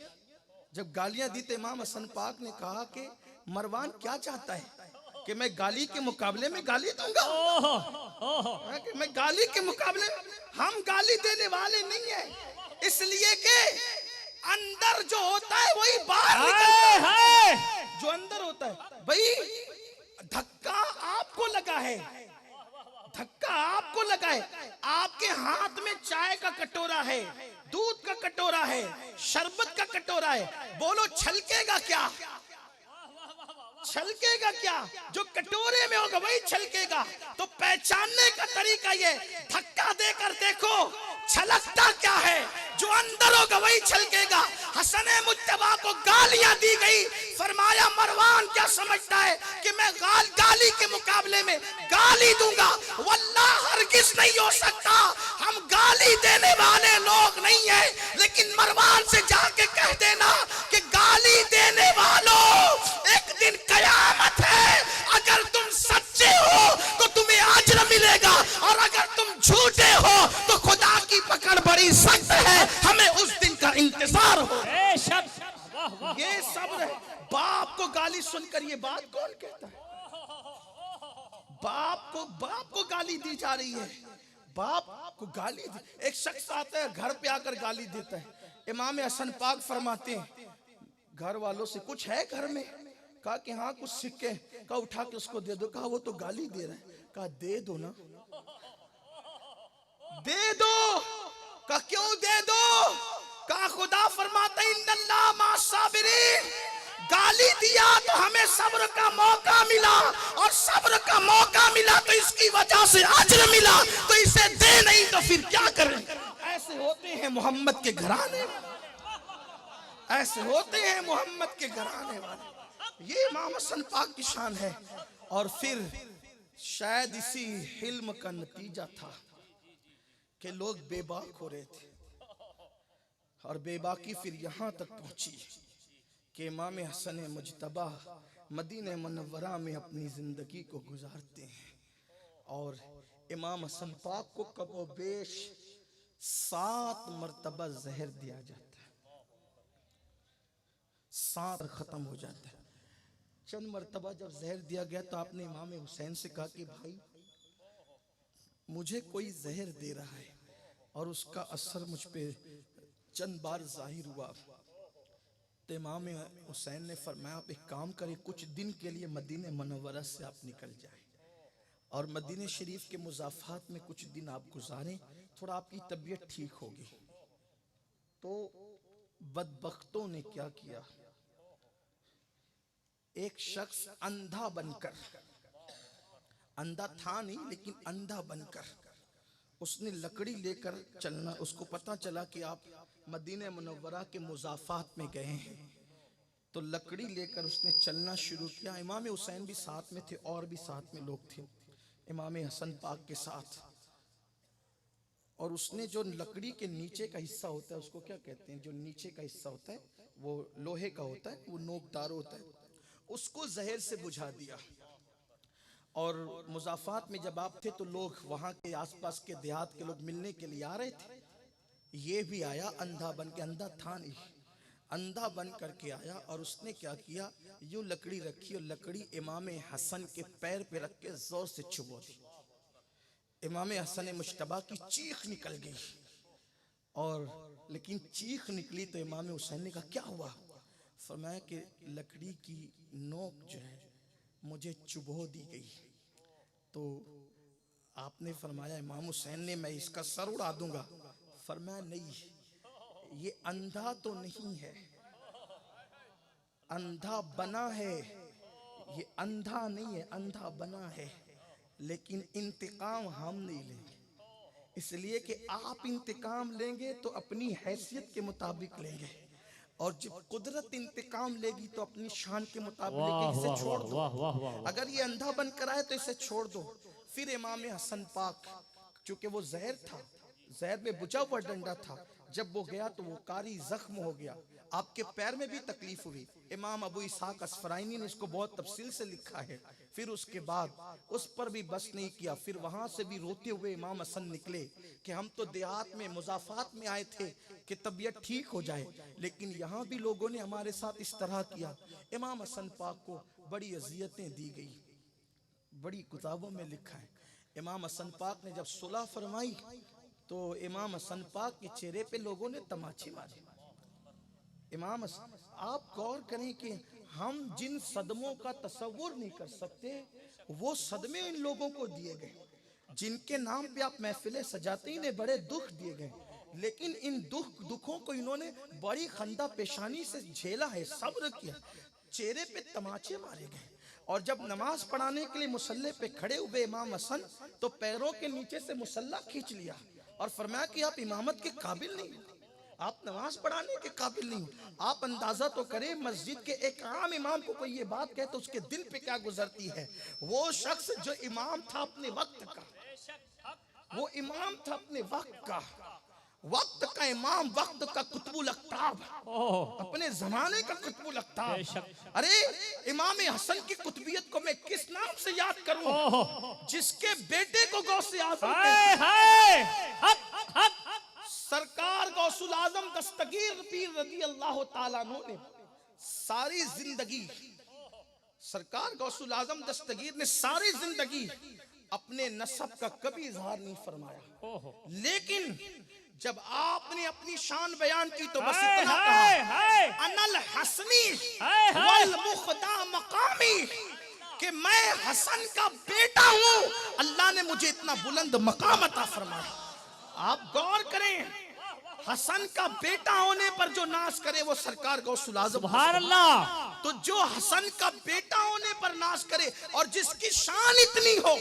Speaker 1: जब गालियां दी तो इमाम हसन पाक ने कहा कि मरवान क्या चाहता है कि मैं गाली के मुकाबले में गाली दूंगा? कि मैं गाली के मुकाबले, हम गाली देने वाले नहीं है, इसलिए कि अंदर जो होता है वही बाहर निकलता है। जो अंदर होता है भाई, धक्का आपको लगा है, धक्का आपको लगा है। आपके हाथ में चाय का कटोरा है, दूध का कटोरा है, शरबत का कटोरा है, बोलो छलकेगा क्या? छलकेगा क्या? जो कटोरे में होगा वही छलकेगा। तो पहचानने का तरीका ये, धक्का देकर देखो छलकता क्या है, जो अंदर होगा वही छलकेगा। हसन मुज्तबा को गालियां दी गई। फरमाया मरवान क्या समझता है कि मैं गाली के मुकाबले में गाली दूंगा? वल्लाह ना हरगिज नहीं हो सकता। हम गाली देने वाले लोग नहीं है, लेकिन मरवान से जाके कह देना कि गाली देने वालों, एक दिन कयामत है। अगर तुम सच्चे हो तो तुम्हें अजर मिलेगा, और अगर तुम झूठे हो तो खुदा की पकड़ बड़ी सख्त है। हमें उस दिन का इंतजार हो। ये सब्र है। बाप को गाली सुनकर ये बात कौन कहता है? बाप को गाली दी जा रही है। बाप को गाली एक शख्स आता है घर पे आकर गाली देता है। इमाम हसन पाक फरमाते हैं घर वालों से कुछ है घर में? कहा कि हाँ कुछ सिक्के। कहा उठा के उसको दे दो। कहा वो तो गाली दे रहा है। कहा दे दो ना, दे दो। कहा क्यों दे दो? कहा खुदा फरमाता है इन्नल्लाह मास्साबिरीन। गाली दिया तो हमें सब्र का मौका मिला, और सब्र का मौका मिला तो इसकी वजह से अजर मिला, तो इसे दे नहीं तो फिर क्या करें? ऐसे होते हैं मोहम्मद के घराने, ऐसे होते हैं मोहम्मद के घराने वाले। ये इमाम हसन पाक की शान है। और फिर शायद इसी हिल्म का नतीजा था कि लोग बेबाक हो रहे थे, और बेबाकी फिर यहां तक पहुंची कि इमाम हसन मुजतबा मदीने मुनव्वरा में अपनी जिंदगी को गुजारते हैं, और इमाम हसन पाक को कबो बेश 7 मरतबा जहर दिया जाता है। 7 खत्म हो जाता है। चंद मरतबा जब जहर दिया गया तो आपने इमाम हुसैन से कहा कि भाई मुझे कोई जहर दे रहा है और उसका असर मुझ पे चंद बार जाहिर हुआ। तो इमाम हुसैन ने फरमाया आप एक काम करें, कुछ दिन के लिए मदीने मुनव्वरा से आप निकल जाएं और मदीने शरीफ के मुज़ाफ़ात में कुछ दिन आप गुजारें, थोड़ा आपकी तबीयत ठीक होगी। तो बदबख्तों ने क्या किया, एक शख्स अंधा बनकर, अंधा था नहीं लेकिन अंधा बनकर, उसने लकड़ी लेकर चलना, उसको पता चला कि आप मदीने मुनव्वरा के मुज़ाफ़ात में गए हैं, तो लकड़ी लेकर उसने चलना शुरू किया। इमाम हुसैन भी साथ में थे और भी साथ में लोग थे इमाम हसन पाक के साथ। और उसने जो लकड़ी के नीचे का हिस्सा होता है उसको क्या कहते हैं, जो नीचे का हिस्सा होता है वो लोहे का होता है, वो नोकदार होता है, उसको जहर से बुझा दिया। और मुज़ाफ़ात में जब आप थे तो लोग वहाँ के आसपास के देहात के लोग मिलने के लिए आ रहे थे। ये भी आया अंधा बन के, अंधा था नहीं, अंधा बन करके आया, और उसने क्या किया, यूं लकड़ी रखी और लकड़ी इमाम हसन के पैर पे रख के जोर से चुभो दी। इमाम हसन मुश्तबा की चीख निकल गई, और लेकिन चीख निकली तो इमाम हुसैन ने कहा क्या हुआ? फरमाया कि लकड़ी की नोक जो है मुझे चुभो दी गई। तो आपने फरमाया इमाम हुसैन ने मैं इसका सर उड़ा दूंगा। फरमाया नहीं, ये अंधा तो नहीं है, अंधा बना है, ये अंधा नहीं है, अंधा बना है, लेकिन इंतकाम हम नहीं लेंगे, इसलिए कि आप इंतकाम लेंगे तो अपनी हैसियत के मुताबिक लेंगे, और जब कुदरत इंतकाम लेगी तो अपनी शान के मुताबिक लेगी। इसे छोड़ दो, अगर ये अंधा बनकर आए तो इसे छोड़ दो। फिर इमाम हसन पाक, चूंकि वो जहर था, जहर में बुझा हुआ डंडा था, जब वो गया तो वो कारी जख्म हो गया, आपके पैर में भी तकलीफ हुई। इमाम अबू इसाक अस्फराइनी ने इसको बहुत तफसील से लिखा है। फिर उसके बाद उस पर भी बस नहीं किया, फिर वहां से भी रोते हुए इमाम हसन निकले कि हम तो देहात में मुज़ाफ़ात में आए थे कि तबीयत ठीक हो जाए, लेकिन यहाँ भी लोगों ने हमारे साथ इस तरह किया। इमाम हसन पाक को बड़ी अजियतें दी गई, बड़ी किताबों में लिखा है। इमाम हसन पाक ने जब सुलह फरमाई तो इमाम हसन पाक के चेहरे पे लोगों ने तमाचे मारे। इमाम हसन, आप गौर करें कि हम जिन सदमों का तसव्वुर नहीं कर सकते वो सदमे इन लोगों को दिए गए, जिनके नाम पे आप महफिलें सजाते, इन्हें बड़े दुख दिए गए, लेकिन इन दुखों को इन्होंने बड़ी खंदा पेशानी से झेला है, सब्र किया, चेहरे पे तमाचे मारे गए। और जब नमाज पढ़ाने के लिए मुसल्ले पे खड़े हुए इमाम हसन, तो पैरों के नीचे से मुसल्ला खींच लिया और फरमाया कि आप इमामत के काबिल नहीं हो, आप नमाज पढ़ाने के काबिल नहीं हो। आप अंदाजा तो करें, मस्जिद के एक आम इमाम को कोई ये बात कहे तो उसके दिल पे क्या गुजरती है। वो शख्स जो इमाम था अपने वक्त का, वो इमाम था अपने वक्त का इमाम, वक्त का कुतुबुल अख्ताब, अपने जमाने का कुतुबुल अख्ताब। अरे इमाम हसन की कुतुबियत को मैं किस नाम से याद करूं, जिसके बेटे को गौसे आजम सरकार गौसुल आजम दस्तगीर पीर रज़ी अल्लाह ताला अन्हु ने सारी जिंदगी, सरकार गौसुल आजम दस्तगीर ने सारी जिंदगी अपने नसब का कभी इजहार नहीं फरमाया, लेकिन जब आपने अपनी शान बयान की तो बस इतना कहा, अनल हसनी वल मुख्दा मकामी, कि मैं हसन का बेटा हूं, अल्लाह ने मुझे इतना बुलंद मकाम अता फरमाया। आप गौर करें, हसन का बेटा होने पर जो नाश करे वो सरकार गौसुल आज़म। सुभान अल्लाह। तो जो हसन का बेटा होने पर नाश करे और जिसकी शान इतनी हो,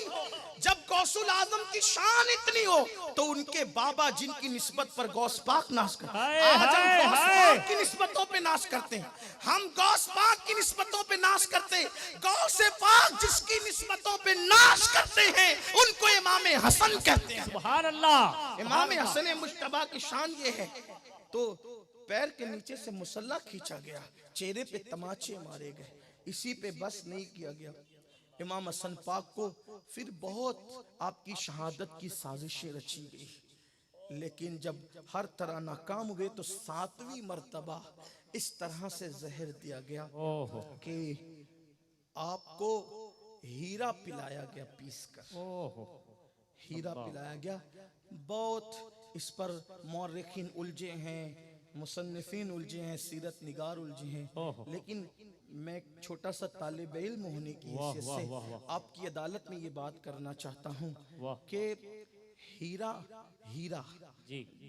Speaker 1: जब गौसुल आजम की शान इतनी हो तो उनके बाबा जिनकी निस्बत पर गौस पाक नाश करते हैं। आज हम गौस पाक की निस्बतों पे नाश करते हैं, हम गौस पाक की निस्बतों पे नाश करते हैं। गौसे पाक जिसकी निस्बतों पे नाश करते हैं उनको इमाम हसन कहते हैं। सुभान अल्लाह। इमाम हसन मुज्तबा की शान ये है। तो पैर के नीचे से मुसल्ला खींचा गया, चेहरे पे तमाचे मारे गए, इसी पे बस नहीं किया गया। इमाम हसन पाक को फिर बहुत आपकी शहादत की साजिशें रची गई, लेकिन जब हर तरह नाकाम हुए तो 7वीं मर्तबा इस तरह से जहर दिया गया कि आपको हीरा पिलाया गया, पीस कर हीरा पिलाया गया। बहुत इस पर मौर्रिखीन उलझे हैं, मुसन्निफीन उलझे हैं, सीरत निगार उलझे हैं, लेकिन मैं छोटा सा तालिब इल्म होने की हैसियत से आपकी अदालत में ये बात करना चाहता हूँ कि हीरा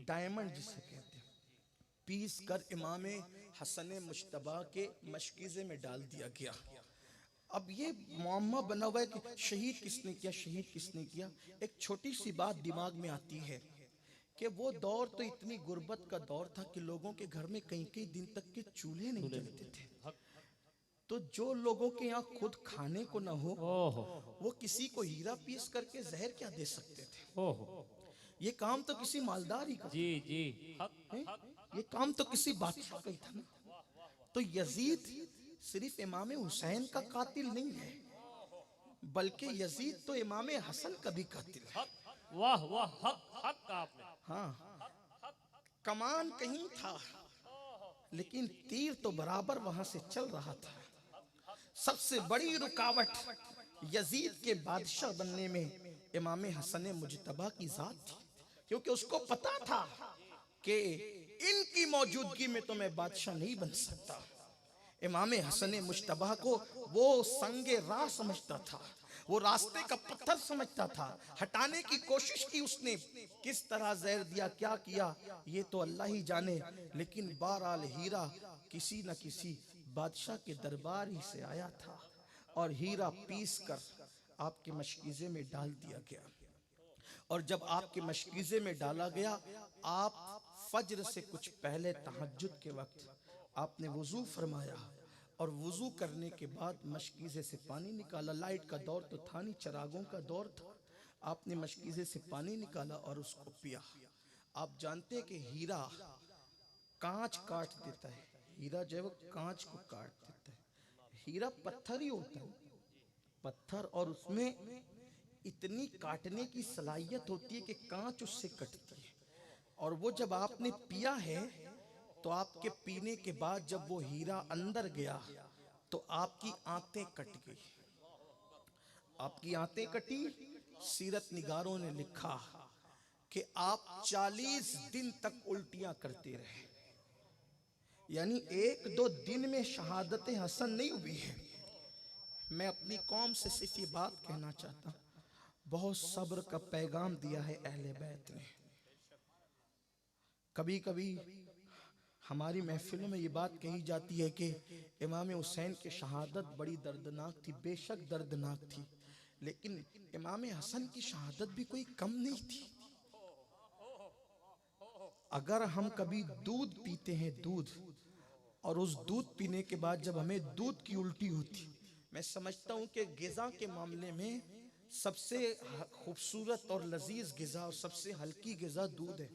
Speaker 1: डायमंड जिसे कहते हैं, पीस कर इमाम हसन मुज्तबा के मशकीज़े में डाल दिया गया। अब ये मुअम्मा बना हुआ है कि शहीद किसने किया, शहीद किसने किया। एक छोटी सी बात दिमाग में आती है कि वो दौर तो इतनी गुर्बत का दौर था कि लोगों के घर में कई कई दिन तक के चूल्हे नहीं जलते थे। तो जो लोगों के यहाँ खुद खाने को ना हो वो किसी को हीरा पीस करके जहर क्या दे सकते थे। ये काम तो किसी मालदार ही का, ये काम तो किसी बादशाह का ही था ना। तो यजीद सिर्फ इमाम हुसैन का कातिल नहीं है, बल्कि यजीद तो इमाम हसन का भी कातिल है।
Speaker 2: वाह वाह, हक आपने।
Speaker 1: हाँ, कमान कहीं था लेकिन तीर तो बराबर वहां से चल रहा था। सबसे बड़ी रुकावट यजीद के बादशाह बनने में इमाम हसन मुज्तबा की जात थी, क्योंकि उसको पता था कि इनकी मौजूदगी में तो मैं बादशाह नहीं बन सकता। इमाम हसन मुज्तबा को वो संगे राह समझता था, वो रास्ते का पत्थर समझता था। हटाने की कोशिश की उसने, किस तरह जहर दिया, क्या किया, ये तो अल्लाह ही जाने, लेकिन बहरहाल हीरा किसी न किसी बादशाह के दरबार ही से आया था और हीरा पीस कर आपके मशकीज़े में डाल दिया गया। और जब आपके मशकीज़े में डाला गया, आप फज्र से कुछ पहले तहज्जुद के वक्त आपने वुजू फरमाया और वुजू करने के बाद मशकीज़े से पानी निकाला। लाइट का दौर तो था नहीं, चिरागों का दौर था। आपने मशकीज़े से पानी निकाला और उसको पिया। आप जानते हैं कि हीरा कांच काट देता है, हीरा जो है वो कांच को काट देता है। हीरा पत्थर ही होता है, पत्थर, और उसमें इतनी काटने की सलाहियत होती है कि कांच उससे कटती है। और वो जब आपने पिया है तो आपके पीने के बाद जब वो हीरा अंदर गया तो आपकी आंतें कट गई, आपकी आंतें कटी। सीरत निगारों ने लिखा कि आप 40 दिन तक उल्टियां करते रहे, यानी 1-2 दिन में शहादत हसन नहीं हुई है। मैं अपनी कौम से सिर्फ ये बात कहना चाहता हूं, बहुत सब्र का पैगाम दिया है अहले बैत ने। कभी कभी हमारी महफिलों में ये बात कही जाती है कि इमाम हुसैन की शहादत बड़ी दर्दनाक थी। बेशक दर्दनाक थी, लेकिन इमाम हसन की शहादत भी कोई कम नहीं थी। अगर हम कभी दूध पीते हैं, दूध, और उस दूध पीने के बाद जब हमें दूध की उल्टी होती, मैं समझता हूं कि ग़िज़ा के मामले में सबसे खूबसूरत और लजीज गिज़ा और सबसे हल्की गिज़ा दूध है।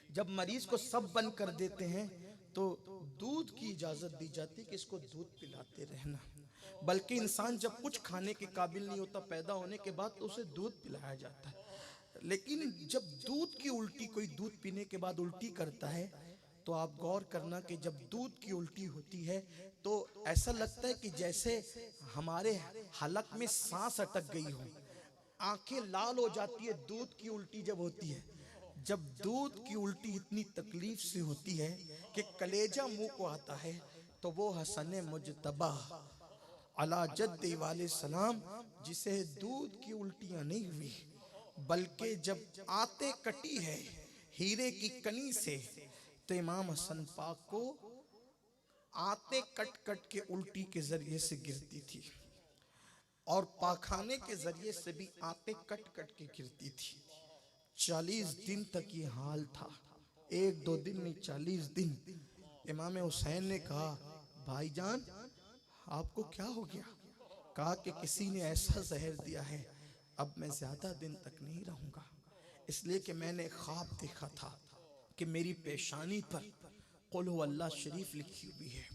Speaker 1: जब मरीज को सब बंद कर देते हैं तो दूध की इजाज़त दी जाती है कि इसको दूध पिलाते रहना। बल्कि इंसान जब कुछ खाने के काबिल नहीं होता पैदा होने के बाद तो उसे दूध पिलाया जाता है। लेकिन जब दूध की उल्टी, कोई दूध पीने के बाद उल्टी करता है तो आप गौर करना कि जब दूध की उल्टी होती है तो ऐसा लगता है कि जैसे हमारे हलक में सांस अटक गई हो, आंखें लाल हो जाती है दूध की उल्टी जब होती है। जब दूध की उल्टी इतनी तकलीफ से होती है कि कलेजा मुंह को आता है तो वो हसन मुजतबा अला जद्दी वाले सलाम, जिसे दूध की उल्टियां नहीं हुई बल्कि जब आते कटी है हीरे की कनी से, तो इमाम हसन पाक को आते कट कट के उल्टी के जरिए से गिरती थी और पाखाने के जरिए से भी आते कट कट के गिरती थी। 40 दिन तक ये हाल था, 1-2 दिन नहीं 40 दिन। इमाम हुसैन ने कहा, भाईजान आपको क्या हो गया? कहा कि किसी ने ऐसा जहर दिया है, अब मैं ज्यादा दिन तक नहीं रहूंगा, इसलिए कि मैंने ख्वाब देखा था कि मेरी पेशानी पर कुल हु अल्लाह शरीफ लिखी हुई है।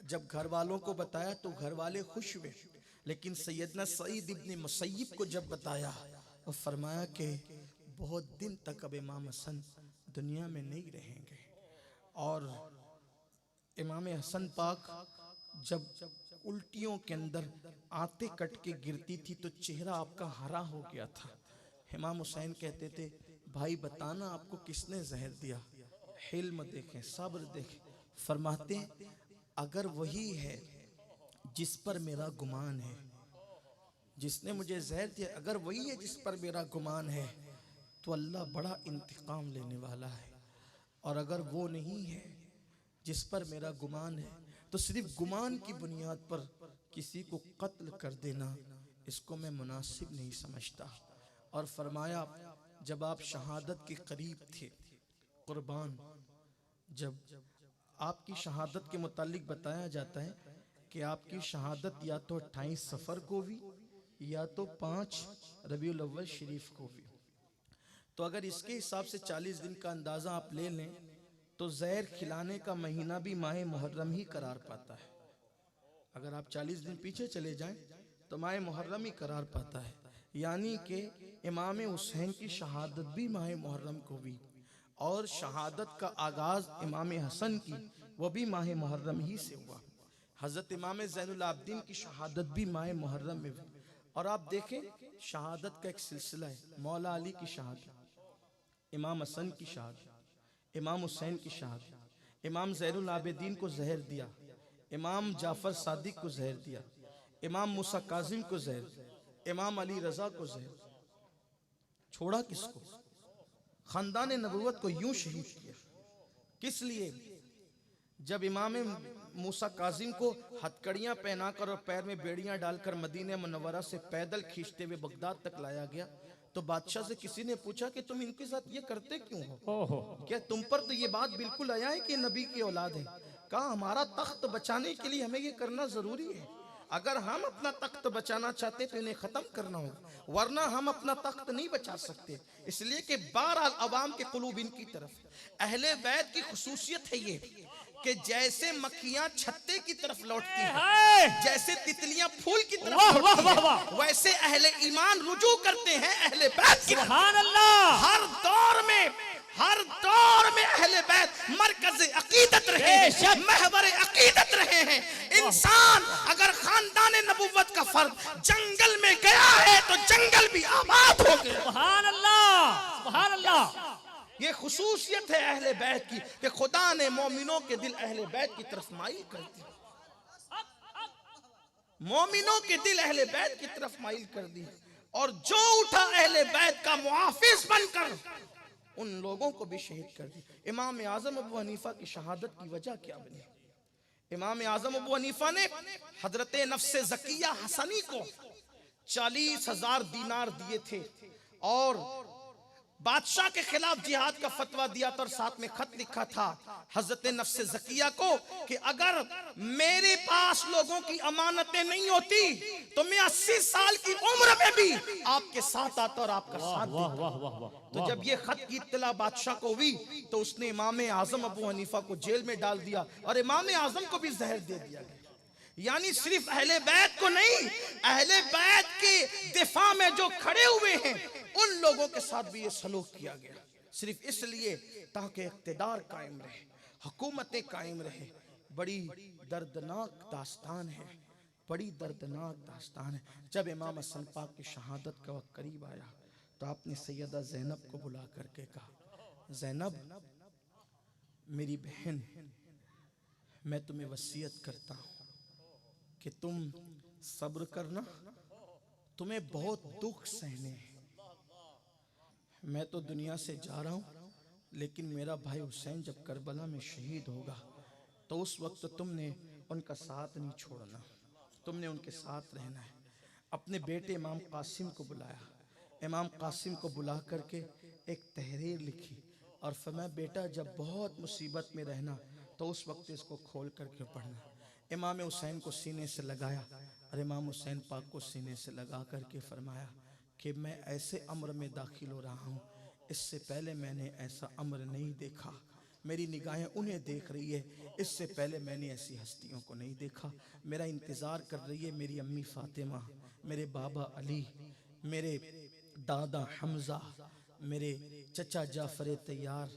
Speaker 1: जब घर वालों को बताया तो घर वाले खुश हुए, लेकिन सैयदना सईद इब्न मुसय्यब को जब बताया तो फरमाया कि बहुत दिन तक अब इमाम हसन दुनिया में नहीं रहेंगे। और इमाम हसन पाक जब उल्टियों के अंदर आते कट के गिरती थी तो चेहरा आपका हरा हो गया था। इमाम हुसैन कहते थे, भाई बताना आपको किसने जहर दिया? हिल्म देखें, सब्र देखें। फरमाते अगर वही है जिस पर मेरा गुमान है, जिसने मुझे जहर दिया, अगर वही है जिस पर मेरा गुमान है तो अल्लाह बड़ा इंतकाम लेने वाला है। और अगर वो नहीं है जिस पर मेरा गुमान है तो सिर्फ गुमान की बुनियाद पर किसी को कत्ल कर देना, इसको मैं मुनासिब नहीं समझता। और फरमाया जब आप शहादत के करीब थे कुर्बान, जब आपकी शहादत के मुतालिक बताया जाता है कि आपकी शहादत या तो 28 सफ़र को हुई या तो 5 रबीउल अव्वल शरीफ को हुई। तो अगर इसके हिसाब से 40 दिन का अंदाज़ा आप ले लें तो जहर खिलाने का महीना भी माह मुहर्रम ही करार पाता है। अगर आप 40 दिन पीछे चले जाएं तो माह मुहर्रम ही करार पाता है। यानी कि इमाम हुसैन की शहादत भी माह मुहर्रम को हुई और शहादत का आगाज़ इमाम हसन की वो भी माह मुहर्रम ही से हुआ। हज़रत इमाम ज़ैनुल आबिदीन की शहादत भी माह मुहर्रम में हुई। और आप देखें शहादत का एक सिलसिला है, मौला अली की शहादत, इमाम हसन की शहादत, इमाम हुसैन की शहादत, इमाम ज़ैनुल आबिदीन को जहर दिया, इमाम जाफ़र सादिक को जहर दिया, इमाम मूसा काज़िम को जहर, इमाम अली रज़ा को जहर। छोड़ा किसको? खानदान नबूवत को यूं शहीद किया। किस लिए? जब इमाम मूसा काज़िम को हथकड़ियाँ पहनाकर और पैर में बेड़ियाँ डालकर मदीने मुनव्वरा से पैदल खींचते हुए बगदाद तक लाया गया तो बादशाह से किसी ने पूछा कि तुम इनके साथ ये करते क्यों हो? क्या तुम पर तो ये बात बिल्कुल आया है कि नबी की औलाद है? कहा हमारा तख्त बचाने के लिए हमें ये करना जरूरी है। अगर हम अपना तख्त बचाना चाहते तो इन्हें खत्म करना होगा, वरना हम अपना तख्त नहीं बचा सकते। इसलिए कि बहरहाल अवाम के कुलूब इनकी तरफ। अहले बैत की खुसूसियत है ये कि जैसे मक्खियां छत्ते की तरफ लौटती हैं, जैसे तितलियां फूल की तरफ लौटती हैं, वैसे अहले ईमान रुजू करते हैं अहले बैत की। सुभान अल्लाह। हर दौर में अहले बैत मरकज़ अकीदत रहे हैं, महवर अकीदत रहे हैं। इंसान अगर खानदान नबुव्वत का फर्द जंगल में गया है तो जंगल भी आबाद हो गया। सुभान अल्लाह, सुभान अल्लाह। ये खुसूसियत है अहले बैत की कि खुदा ने मोमिनों के दिल अहले बैत की तरफ माइल कर दी। मोमिनों के दिल अहले बैत की तरफ माइल कर दी और जो उठा अहले बैत का मुहाफिज बनकर उन लोगों को भी शहीद कर दी। इमाम आज़म अबू हनीफा की शहादत की वजह क्या बनी? इमाम आज़म अबू हनीफा ने हजरत नफ्से ज़किया हसनी को 40,000 दीनार दिए थे और बादशाह के खिलाफ जिहाद का फतवा दिया था और साथ में खत लिखा था हजरत नफ्स ज़किया को कि अगर मेरे पास लोगों की अमानतें नहीं होती तो मैं 80 साल की उम्र में भी आपके साथ आता और आपका साथ देता। तो जब ये खत की इत्तला बादशाह को हुई तो उसने इमाम आजम अबू हनीफा को जेल में डाल दिया और इमाम आजम को भी जहर दे दिया गया। यानी सिर्फ अहले बैत को नहीं, अहले बैत के दिफा में जो खड़े हुए हैं उन लोगों के साथ भी ये सलूक किया गया, सिर्फ इसलिए ताकि इक़्तिदार कायम रहे, हुकूमतें कायम रहे। बड़ी दर्दनाक दास्तान है, बड़ी दर्दनाक दास्तान है। जब इमाम हसन पाक की शहादत का वक्त करीब आया तो आपने सैयदा ज़ैनब को बुला करके कहा, ज़ैनब मेरी बहन, मैं तुम्हें वसीयत करता हूँ कि तुम सब्र करना, तुम्हें बहुत दुख सहने हैं। मैं तो दुनिया से जा रहा हूँ, लेकिन मेरा भाई हुसैन जब करबला में शहीद होगा तो उस वक्त तुमने उनका साथ नहीं छोड़ना, तुमने उनके साथ रहना है। अपने बेटे इमाम कासिम को बुलाया, इमाम कासिम को बुला करके एक तहरीर लिखी और फरमाया बेटा जब बहुत मुसीबत में रहना तो उस वक्त इसको खोल करके पढ़ना। इमाम हुसैन को सीने से लगाया और इमाम हुसैन पाक को सीने से लगा करके फरमाया कि मैं ऐसे अम्र में दाखिल हो रहा हूँ, इससे पहले मैंने ऐसा अम्र नहीं देखा। मेरी निगाहें उन्हें देख रही है, इससे पहले मैंने ऐसी हस्तियों को नहीं देखा। मेरा इंतज़ार कर रही है मेरी अम्मी फ़ातिमा, मेरे बाबा अली, मेरे दादा हमज़ा, मेरे चचा जाफ़र तैयार,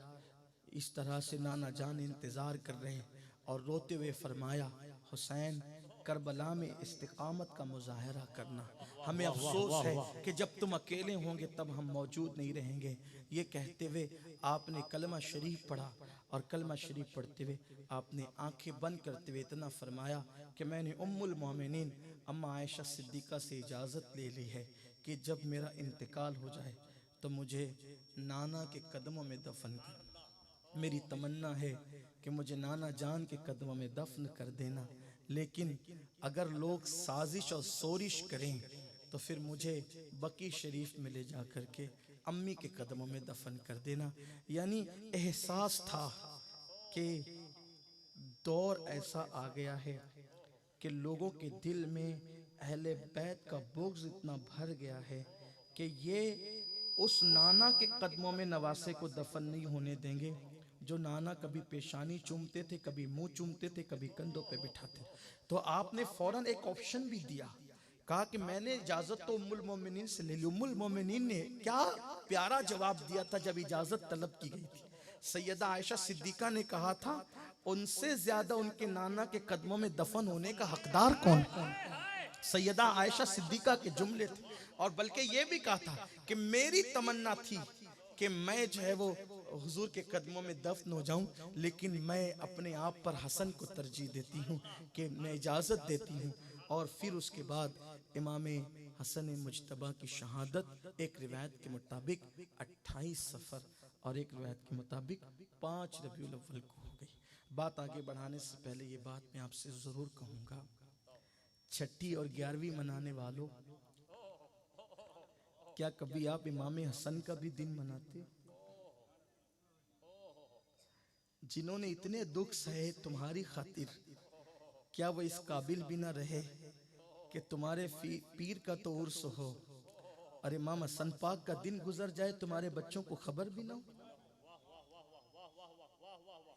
Speaker 1: इस तरह से नाना जान इंतज़ार कर रहे हैं। और रोते हुए फरमाया हुसैन करबला में इस्तिकामत का मुजाहरा करना, हमें अफसोस है कि जब तुम अकेले होंगे तब हम मौजूद नहीं रहेंगे। ये कहते हुए आपने कलमा शरीफ पढ़ा और कलमा शरीफ पढ़ते हुए आपने आंखें बंद करते हुए इतना फरमाया कि मैंने उम्मुल मोमिनीन अम्मा आयशा सिद्दीक़ा से इजाज़त ले ली है कि जब मेरा इंतकाल हो जाए तो मुझे नाना के कदमों में दफन कर। मेरी तमन्ना है कि मुझे नाना जान के कदमों में दफन कर देना, लेकिन अगर लोग साजिश और सोरिश करें तो फिर मुझे बकी शरीफ में ले जा कर के अम्मी के कदमों में दफन कर देना। यानी एहसास था कि दौर ऐसा आ गया है कि लोगों के दिल में अहले बैत का बुग़्ज़ इतना भर गया है कि ये उस नाना के कदमों में नवासे को दफन नहीं होने देंगे जो नाना कभी पेशानी चूमते थे, कभी मुंह चूमते थे, कभी कंधों पे बिठाते। तो आपने फौरन एक ऑप्शन भी दिया, कहा कि मैंने इजाजत तो उम्मुल मोमिनीन से ले ली। उम्मुल मोमिनीन ने क्या प्यारा जवाब दिया था जब इजाजत तलब की गई थी। सैयदा आयशा सिद्दीक़ा ने कहा था उनसे ज्यादा उनके नाना के कदमों में दफन होने का हकदार कौन? सैयदा आयशा सिद्दीक़ा के जुमले थे। और बल्कि ये भी कहा था कि मेरी तमन्ना थी कि मैं जो है वो हुजूर के कदमों में दफन हो जाऊं, लेकिन मैं अपने आप पर हसन को तरजीह देती हूं कि मैं इजाज़त देती हूं। और फिर उसके बाद इमाम हसन मुजतबा की शहादत एक रिवायत के मुताबिक 28 सफ़र और एक रिवायत के मुताबिक 5 रबीउल अव्वल को हो गई। बात आगे बढ़ाने से पहले ये बात मैं आपसे ज़रूर कहूँगा, छठी और 11वीं मनाने वालों, क्या कभी आप इमाम हसन का भी दिन मनाते? जिन्होंने इतने दुख सहे तुम्हारी खातिर, क्या वो इस काबिल भी ना रहे कि तुम्हारे पीर का तो उर्स हो और इमाम हसन पाक का दिन गुजर जाए तुम्हारे बच्चों को खबर भी ना हो?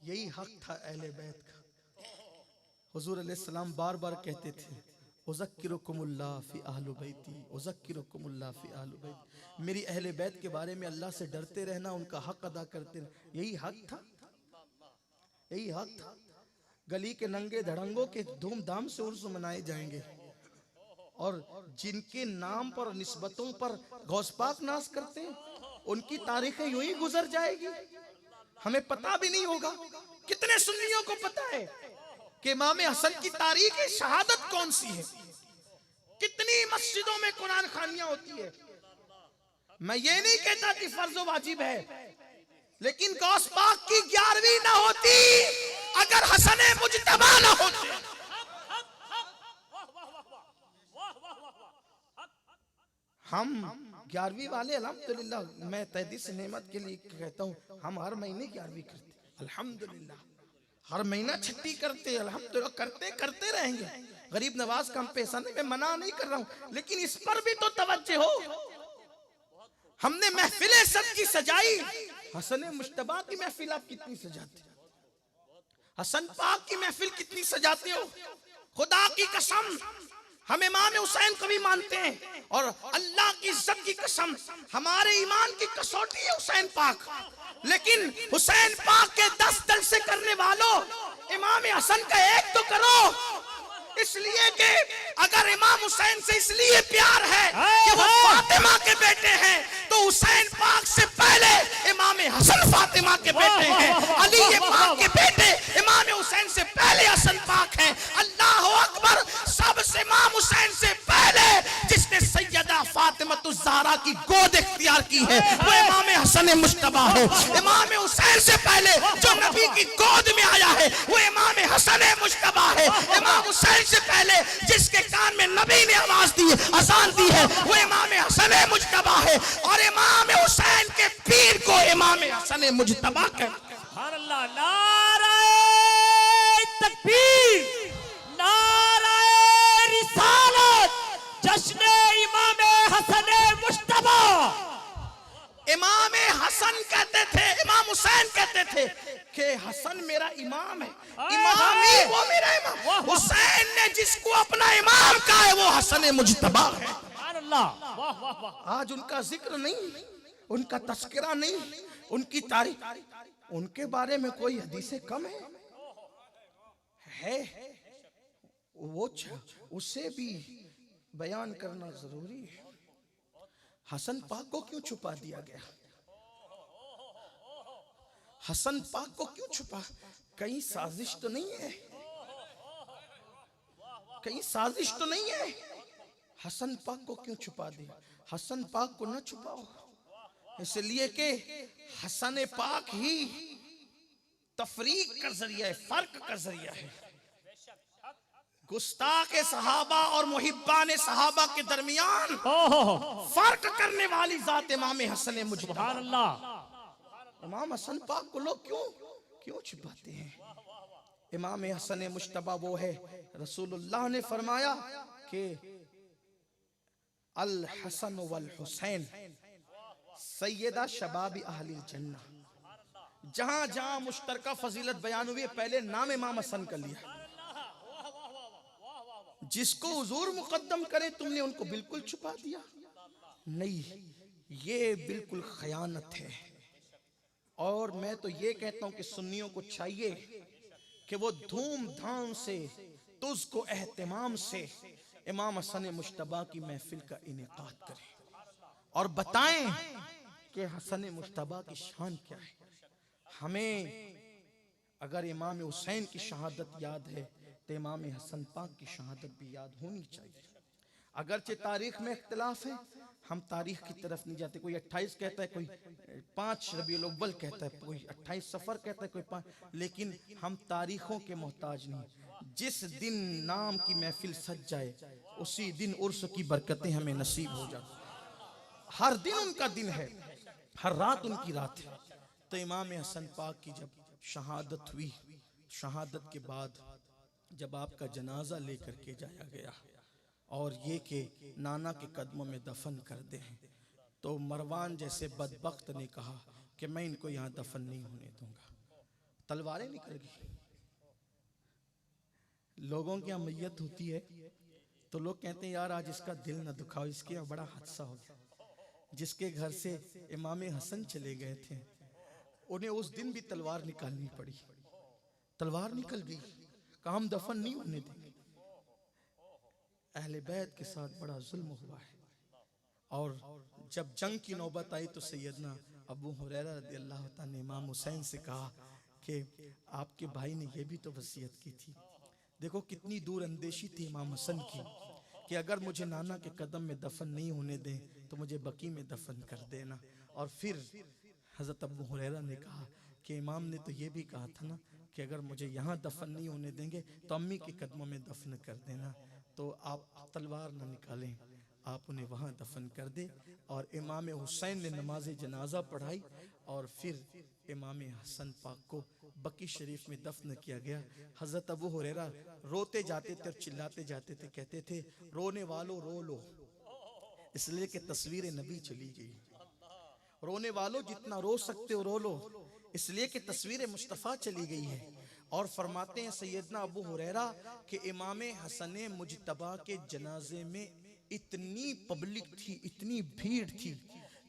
Speaker 1: यही हक था अहले बैत का। हुजूर अलैहिस्सलाम बार बार कहते थे उज़क्किरुकुमुल्लाह फी अहलि बैती, उज़क्किरुकुमुल्लाह फी अहलि बैती, मेरी अहले बैत के बारे में अल्लाह से डरते रहना, उनका हक अदा करते रहना। यही हक था, यही हक था। गली के नंगे धड़ंगों के धूमधाम से उर्स मनाए जाएंगे और जिनके नाम पर निस्बतों पर गौस पाक नाज करते हैं उनकी तारीखें यूं ही गुजर जाएगी, हमें पता भी नहीं होगा। कितने सुन्नियों को पता है कि इमाम हसन की तारीख शहादत कौन सी है? कितनी मस्जिदों में कुरान खानियां होती है। मैं ये नहीं कहता कि फर्ज वाजिब है, लेकिन गौस पाक की 11वीं ना होती अगर हसन मुजतबा ना होते। हम 11वीं वाले अल्हम्दुलिल्लाह, मैं तहदीस नेमत के लिए कहता हूँ, हम हर महीने 11वीं करते अल्हम्दुलिल्लाह, हर महीना छठी करते अल्हम्दुलिल्लाह, करते करते रहेंगे। गरीब नवाज का हम पैसा नहीं, मैं मना नहीं कर रहा हूँ, लेकिन इस पर भी तो तवज्जो हो। हमने महफिलें सबकी सजाई, हसन मुश्तबा की महफिल आप कितनी सजाते, हसन पाक की महफिल कितनी सजाते हो। खुदा की कसम हम इमाम हुसैन को भी मानते हैं, और अल्लाह की इज्जत की कसम हमारे ईमान की कसौटी है हुसैन पाक। लेकिन हुसैन पाक के 10 जलसे करने वालों, इमाम हसन का एक तो करो, इसलिए कि अगर इमाम हुसैन से इसलिए प्यार है कि वो फातिमा के बेटे हैं, तो हुसैन पाक से पहले इमाम हसन फातिमा के बेटे हैं, अली पाक के बेटे इमाम हुसैन से पहले हसन पाक हैं। अल्लाह अकबर, सबसे इमाम हुसैन से पहले जिसने सैयदा फातिमा की गोद इख्तियार की है वो इमाम हसन मुश्तबा है। इमाम हुसैन से पहले जो नबी की गोद में आया है वो इमाम हसन मुश्तबा है। इमाम हुसैन से पहले जिसके कान में नबी ने आवाज दी, अजान दी है, वो इमाम हसन मुश्तबा है। और इमाम हुसैन के पीर को इमाम हसन मुश्तबा कहते हैं।
Speaker 2: अल्लाह, नाराए तकबीर, नाराए रिसालत, जश्न इमाम हसन मुश्तबा।
Speaker 1: इमाम हसन कहते थे, इमाम हुसैन कहते थे कि हसन मेरा इमाम है, इमाम ही वो मेरा इमाम। हुसैन ने जिसको अपना इमाम कहा है वो हसन मुज्तबा है। आज उनका जिक्र नहीं, उनका तस्करा नहीं, उनकी तारीफ, उनके बारे में कोई हदीसें कम है वो उसे भी बयान करना जरूरी है। हसन पाक को क्यों छुपा दिया गया? हसन पाक को क्यों छुपा? कहीं साजिश तो नहीं है, कहीं साजिश तो नहीं है? हसन पाक को क्यों छुपा दिया? हसन पाक को न छुपाओ, इसलिए कि हसन पाक ही तफरीक का जरिया है, फर्क का जरिया है। गुस्ताख सहाबा और मुहिब्बान सहाबा के दरमियान फर्क करने वाली जात इमाम हसन मुज्तबा। इमाम हसन पाक को लोग क्यों छुपाते हैं? इमाम हसन मुज्तबा वो है, रसूलुल्लाह ने फरमाया कि अल हसन वल हुसैन सैयदा शबाबी अहलिल जन्नह। जहां जहां मुश्तरका फजीलत बयान हुई है, पहले नाम इमाम हसन का लिया। जिसको हुजूर मुकद्दम करे तुमने उनको बिल्कुल छुपा दिया। नहीं, ये बिल्कुल खयानत है। और मैं तो ये कहता हूं कि सुन्नियों को चाहिए कि वो धूमधाम से, तुझको एहतमाम से इमाम हसन मुश्तबा की महफिल का इनेकाद करें और बताएं कि हसन मुश्तबा की शान क्या है। हमें अगर इमाम हुसैन की शहादत याद है तो इमाम हसन पाक की शहादत भी याद होनी चाहिए। अगरचे तारीख में इख्तिलाफ है, हम तारीख की तरफ नहीं जाते। कोई 28 कहता है, कोई 5 रबीउल अव्वल कहता है, कोई 28 सफर कहता है, कोई 5, लेकिन हम तारीखों के मोहताज नहीं। जिस दिन नाम की महफिल सज जाए उसी दिन उर्स की बरकतें हमें नसीब हो जाए। हर दिन उनका दिन है, हर रात उनकी रात है। तो इमाम हसन पाक की जब शहादत हुई, शहादत के बाद जब आपका जनाजा लेकर के जाया गया और ये कि नाना के कदमों में दफन कर दे, तो मरवान जैसे बदबख्त ने कहा कि मैं इनको यहाँ दफन नहीं होने दूंगा। तलवारें निकल गई। लोगों की यहाँ मैयत होती है तो लोग कहते हैं यार आज इसका दिल न दुखाओ, इसके यहाँ बड़ा हादसा हो गया। जिसके घर से इमाम हसन चले गए थे उन्हें उस दिन भी तलवार निकालनी पड़ी। तलवार निकल गई, कहा हम दफन नहीं होने देंगे। अहले बैत के साथ बड़ा जुल्म हुआ है। और जब जंग की नौबत आई तो सैयदना अबू हुरैरा रज़ियल्लाहु ताला ने इमाम हुसैन से कहा कि आपके भाई ने यह भी तो वसीयत की थी। देखो कितनी दूर अंदेशी थी इमाम हसन की कि अगर मुझे नाना के कदम में दफन नहीं होने दें तो मुझे बकी में दफन कर देना। और फिर हज़रत अबू हुरैरा ने कहा कि इमाम ने तो ये भी कहा था ना कि अगर मुझे यहाँ दफन नहीं होने देंगे तो अम्मी के कदमों में दफन कर देना। तो आप तलवार ना निकालें, आप उन्हें वहाँ दफन कर दे। और इमाम हुसैन ने नमाज जनाजा पढ़ाई और फिर इमाम हसन पाक को बकी शरीफ में दफन किया गया। हज़रत अबू हुरैरा रोते जाते थे और चिल्लाते जाते थे, कहते थे रोने वालों रो लो, इसलिए कि तस्वीर नबी चली गई। रोने वालों जितना रो सकते हो रो लो, इसलिए कि तस्वीर मुस्तफ़ा चली गई है। और फरमाते हैं सैयदना अबू हुरैरा कि इमाम हसन मुजतबा के जनाजे में इतनी पब्लिक थी, इतनी भीड़ थी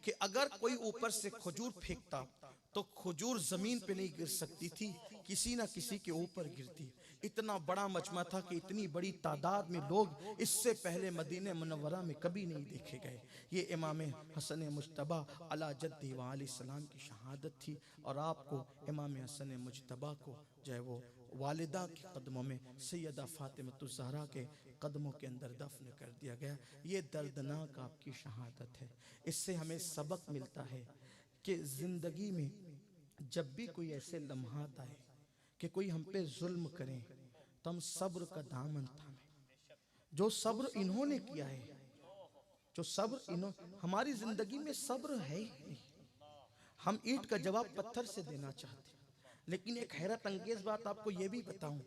Speaker 1: कि अगर कोई ऊपर से खजूर फेंकता तो खजूर जमीन पे नहीं गिर सकती थी, किसी ना किसी के ऊपर गिरती। इतना बड़ा मजमा था कि इतनी बड़ी तादाद में लोग इससे पहले मदीने मुनव्वरा में कभी नहीं देखे गए। ये इमाम हसन मुजतबा अला जद्दी व अलैहि सलाम की शहादत थी। और आपको इमाम हसन मुजतबा को जो है वो वालिदा के कदमों में सैयदा फातिमतुज़ ज़हरा के कदमों के अंदर दफन कर दिया गया। ये दर्दनाक आपकी शहादत है। इससे हमें सबक मिलता है कि ज़िंदगी में जब भी कोई ऐसे लम्हात आए कि कोई हम पे जुल्म करें तो हम सब्र का दामन थामें। जो सब्र इन्होंने किया है, जो सब्र हमारी जिंदगी में सब्र है ही नहीं। हम ईंट का जवाब पत्थर से देना चाहते हैं। लेकिन एक हैरत अंगेज बात आपको यह भी बताऊं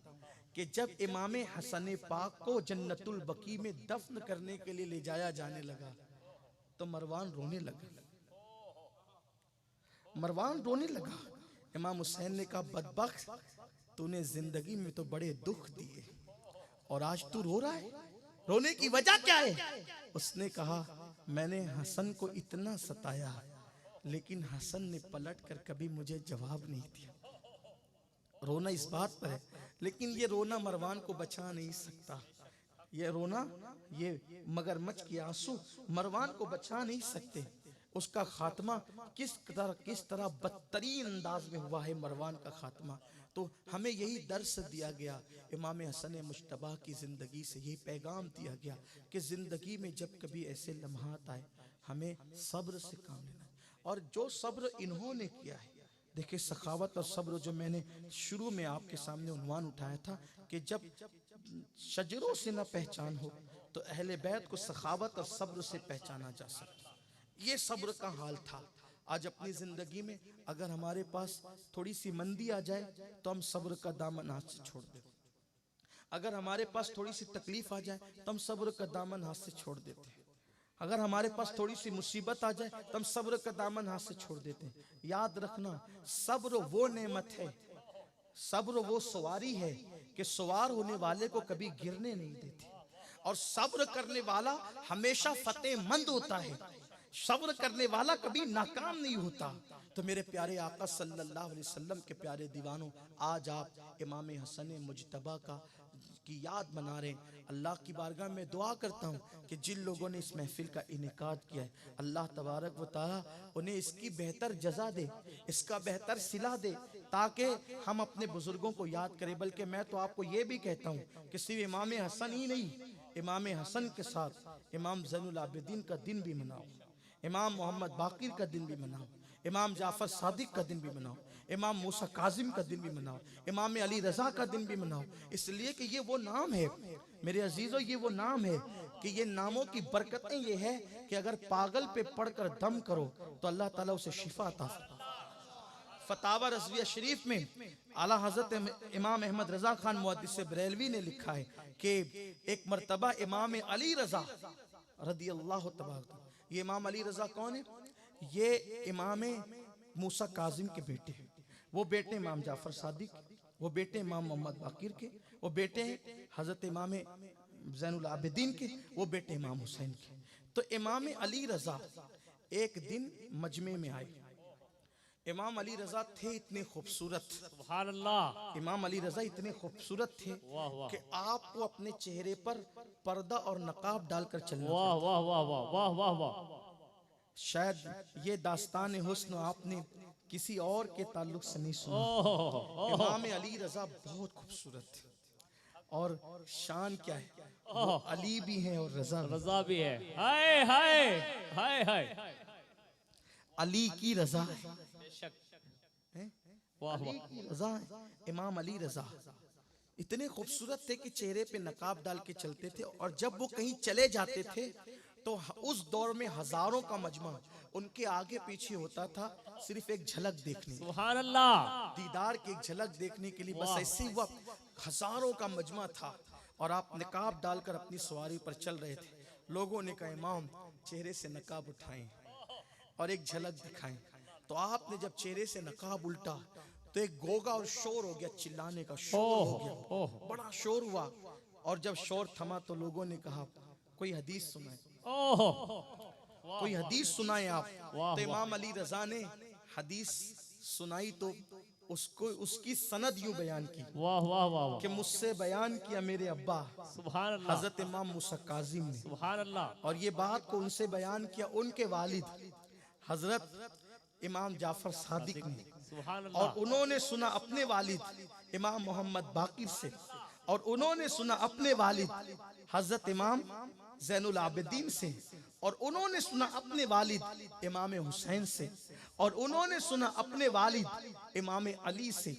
Speaker 1: कि जब इमाम हसन पाक को जन्नतुल बकी में दफन करने के लिए ले जाया जाने लगा तो मरवान रोने लगा। मरवान रोने लगा। इमाम हुसैन ने कहा बदबख्त, तूने जिंदगी में तो बड़े दुख दिए और आज तू रो रहा है, रोने की वजह क्या है? उसने कहा मैंने हसन को इतना सताया लेकिन हसन ने पलट कर कभी मुझे जवाब नहीं दिया। रोना इस बात पर है, लेकिन ये रोना मरवान को बचा नहीं सकता। ये रोना, ये मगरमच्छ के आंसू मरवान को बचा नहीं सकते। उसका खात्मा किस तरह बदतरीन अंदाज में हुआ है मरवान का खात्मा। तो हमें यही दर्स दिया गया इमाम हसन मुजतबा की ज़िंदगी से, यही पैगाम दिया गया कि ज़िंदगी में जब कभी ऐसे लम्हात आए हमें सब्र से काम लेना है। और जो सब्र इन्होंने किया है, देखिए सखावत और सब्र जो मैंने शुरू में आपके सामने उन्वान उठाया था कि जब शजरों से न पहचान हो तो अहले बैत को सखावत और सब्र से पहचाना जा सकता। ये सब्र का हाल था। आज अपनी जिंदगी में अगर हमारे पास थोड़ी सी मंदी आ जाए तो हम सब्र का दामन हाथ से छोड़ देते। अगर हमारे पास थोड़ी सी तकलीफ आ जाए तो हम सब्र का दामन हाथ से छोड़ देते हैं। अगर हमारे पास थोड़ी सी मुसीबत आ जाए तो हम सब्र का दामन हाथ से छोड़ देते हैं। याद रखना, सब्र वो नेमत है, सब्र वो सवारी है कि सवार होने वाले को कभी गिरने नहीं देती। और सब्र करने वाला हमेशा फतेहमंद होता है। सब्र करने वाला कभी नाकाम नहीं होता। तो मेरे प्यारे आका सल्लल्लाहु अलैहि वसल्लम के प्यारे दीवानों, आज आप इमाम हसन मुजतबा की याद मना रहे हैं। अल्लाह की बारगाह में दुआ करता हूँ कि जिन लोगों ने इस महफिल का इनेकाद किया है, अल्लाह तबारक व तआला उन्हें इसकी बेहतर जज़ा दे, इसका बेहतर सिला दे, ताकि हम अपने बुजुर्गों को याद करें। बल्कि मैं तो आपको ये भी कहता हूँ कि सिर्फ इमाम हसन ही नहीं, इमाम हसन के साथ इमाम ज़ैनुल आबिदीन का दिन भी मनाओ, इमाम मोहम्मद बाकिर का दिन भी मनाओ, इमाम जाफर सादिक का दिन भी मनाओ, इमाम मूसा काजिम का दिन भी मनाओ, इमाम अली रजा का दिन भी मनाओ। इसलिए कि ये वो नाम है मेरे अजीजों, ये वो नाम है कि ये नामों की बरकतें ये है कि अगर पागल पे पढ़कर दम करो तो अल्लाह ताला उसे शिफा अता फरमाए। फतावा रज़विया शरीफ में आला हजरत इमाम अहमद रजा खान मुहद्दिस बरेलवी ने लिखा है कि एक मरतबा इमाम अली रजा रदियल्लाहु तआला, ये इमाम अली रजा कौन है? ये इमाम मूसा काजिम के बेटे हैं। वो बेटे इमाम जाफर सादिक, वो बेटे इमाम मोहम्मद बाकिर के, वो बेटे हजरत इमाम ज़ैनुल आबिदीन के, वो बेटे इमाम हुसैन के। तो इमाम अली रजा एक दिन मजमे में आए। इमाम अली रजा थे इतने खूबसूरत,
Speaker 2: सुभान अल्लाह,
Speaker 1: इमाम अली रजा इतने खूबसूरत थे कि आपको अपने चेहरे पर पर्दा और नकाब डालकर चलना
Speaker 2: वाह वाह वाह वाह वाह वाह वाह।
Speaker 1: शायद ये दास्तान हुस्न आपने किसी और के ताल्लुक से नहीं सुना।
Speaker 2: ओह,
Speaker 1: इमाम अली रजा बहुत खूबसूरत थे। और शान क्या है, वो अली भी हैं और रजा भी।
Speaker 2: रजा भी है। हाय हाय हाय हाय,
Speaker 1: अली की रजा है,
Speaker 2: वाह
Speaker 1: अली
Speaker 2: वाह।
Speaker 1: की रजा है। इमाम अली रजा इतने खूबसूरत थे कि चेहरे पे नकाब डाल के चलते थे और जब वो कहीं चले जाते थे तो उस दौर में हजारों का मजमा उनके आगे पीछे होता था, सिर्फ एक झलक देखने,
Speaker 2: सुभान अल्लाह।
Speaker 1: दीदार की एक झलक देखने के लिए बस
Speaker 2: वाह।
Speaker 1: ऐसे ही वक्त हजारों का मजमा था और आप निकाब डालकर अपनी सवारी पर चल रहे थे। लोगों ने कहा इमाम चेहरे से नकाब उठाएं और एक झलक दिखाएं। तो आपने जब चेहरे से नकाब उल्टा तो एक गोगा और शोर हो गया, चिल्लाने का शोर हो गया, बड़ा शोर हुआ। और जब शोर थमा तो लोगों ने कहा कोई हदीस सुनाए, कोई हदीस सुनाए आप।
Speaker 2: वाह,
Speaker 1: तो इमाम अली रजा ने हदीस सुनाई तो उसको उसकी सनद यूं बयान की
Speaker 2: वाह वाह वाह
Speaker 1: कि मुझसे बयान किया मेरे अब्बा
Speaker 2: सुभान अल्लाह।
Speaker 1: हजरत इमाम मूसा काजिम ने,
Speaker 2: सुभान अल्लाह।
Speaker 1: और ये बात को उनसे बयान किया उनके वालिद हजरत इमाम जाफर सादिक ने,
Speaker 2: सुभान
Speaker 1: और
Speaker 2: अल्लाह।
Speaker 1: उन्होंने सुना अपने वालिद इमाम मोहम्मद बाकिर से, और उन्होंने सुना अपने वालिद हजरत इमाम ज़ैनुल आबिदीन से, और उन्होंने सुना अपने वालिद इमाम हुसैन से, और उन्होंने सुना अपने वालिद इमाम अली से,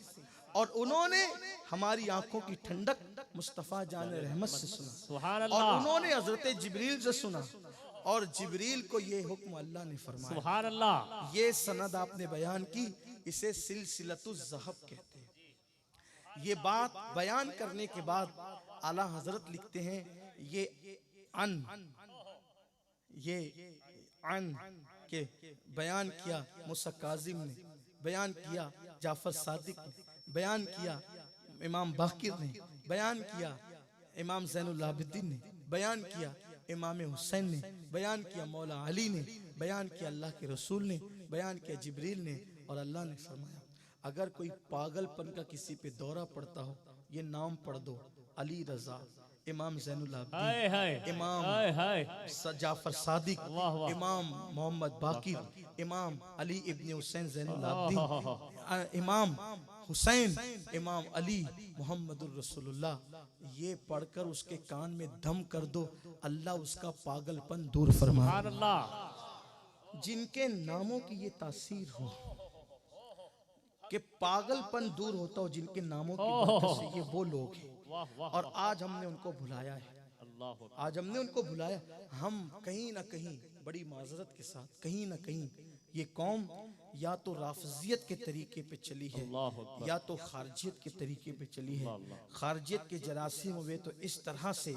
Speaker 1: और उन्होंने हमारी आंखों की ठंडक मुस्तफ़ा जान रहमत से सुना,
Speaker 2: सुभान
Speaker 1: और
Speaker 2: अल्लाह।
Speaker 1: उन्होंने हजरत जिब्रील से सुना, और जिब्रील को ये हुक्म अल्लाह ने फरमाया।
Speaker 2: सुभान अल्लाह।
Speaker 1: ये सनद आपने बयान की, इसे सिलसिलतुज़ ज़हब कहते हैं। ये बात बयान करने के बाद आला हजरत लिखते हैं ये अन के बयान किया मूसा काजिम ने, बयान किया जाफर सादिक ने, बयान किया इमाम बाकिर ने, बयान किया इमाम ज़ैनुल आबिदीन ने, बयान किया इमाम हुसैन ने, बयान किया मौला अली ने, बयान किया अल्लाह के रसूल ने, बयान किया जिब्रील ने। और अल्लाह ने फरमाया अगर कोई पागलपन का किसी पे दौरा पड़ता हो ये नाम पढ़ दो, अली रजा, इमाम ज़ैनुल
Speaker 2: हाय हाय
Speaker 1: आबिदीन, इमाम
Speaker 2: हाय हाय
Speaker 1: जाफर सादिक,
Speaker 2: वाह वाह।
Speaker 1: इमाम मोहम्मद बाकिर, इमाम अली इब्ने हुसैन ज़ैनुल आबिदीन, इमाम हुसैन, इमाम अली मोहम्मदुर रसूलुल्लाह, ये पढ़कर उसके कान में दम कर दो, अल्लाह उसका पागलपन दूर फरमा।
Speaker 2: सुभान अल्लाह।
Speaker 1: जिनके नामों की ये तासीर हो कि पागलपन दूर होता हो, जिनके नामों की बरकत से, ये वो लोग हैं।
Speaker 2: वाह वाह।
Speaker 1: और आज हमने उनको भुलाया है,
Speaker 2: अल्लाह।
Speaker 1: आज हमने उनको भुलाया। हम कहीं ना कहीं बड़ी माजरत के साथ, कहीं ना कहीं ये कौम या तो राफजियत के तरीके पे चली है या तो खारजियत के तरीके पे चली है। खारजियत के जरासीम हुए तो इस तरह से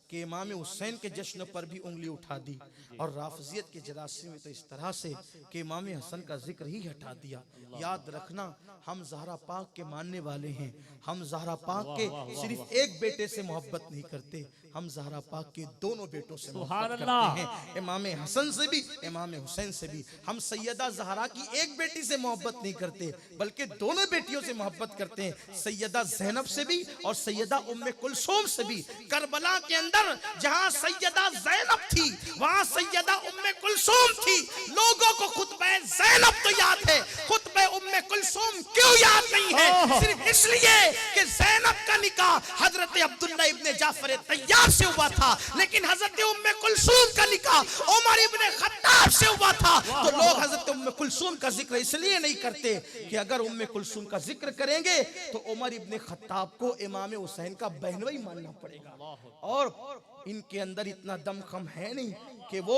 Speaker 1: कि इमाम हुसैन के जश्न पर भी उंगली उठा दी, और राफजियत के जरासीम में तो इस तरह से कि इमाम हसन का जिक्र ही हटा दिया। याद रखना हम ज़हरा पाक के मानने वाले हैं, हम ज़हरा पाक के सिर्फ एक बेटे से मोहब्बत नहीं करते, हम ज़हरा पाक के दोनों बेटों से मोहब्बत करते हैं, इमाम हसन से भी इमाम हुसैन से भी। हम सैयदा ज़हरा की एक बेटी से मोहब्बत नहीं करते बल्कि दोनों बेटियों से मोहब्बत करते हैं, सैयदा ज़ैनब से भी और सैयदा उम्मे कुलसूम से भी। करबला के अंदर जहां सैयदा ज़ैनब थी वहां सैयदा उम्मे कुलसूम थी। लोगों को खुतबे ज़ैनब तो याद है, खुतबे उम्मे कुलसूम क्यों याद नहीं है? सिर्फ इसलिए कि ज़ैनब का निकाह हजरत अब्दुल्ला इब्ने जाफर तैयार से हुआ था, लेकिन हजरत उम्मे कुलसूम का निकाह उमर इब्ने खत्ताब से हुआ था। तो लोग हजरत उम्मे कुलसूम का जिक्र इसलिए नहीं करते कि अगर उम्मे कुलसूम का जिक्र करेंगे तो उमर इब्ने खत्ताब को इमाम हुसैन का बहनोई मानना पड़ेगा, और इनके अंदर इतना दमखम है नहीं कि वो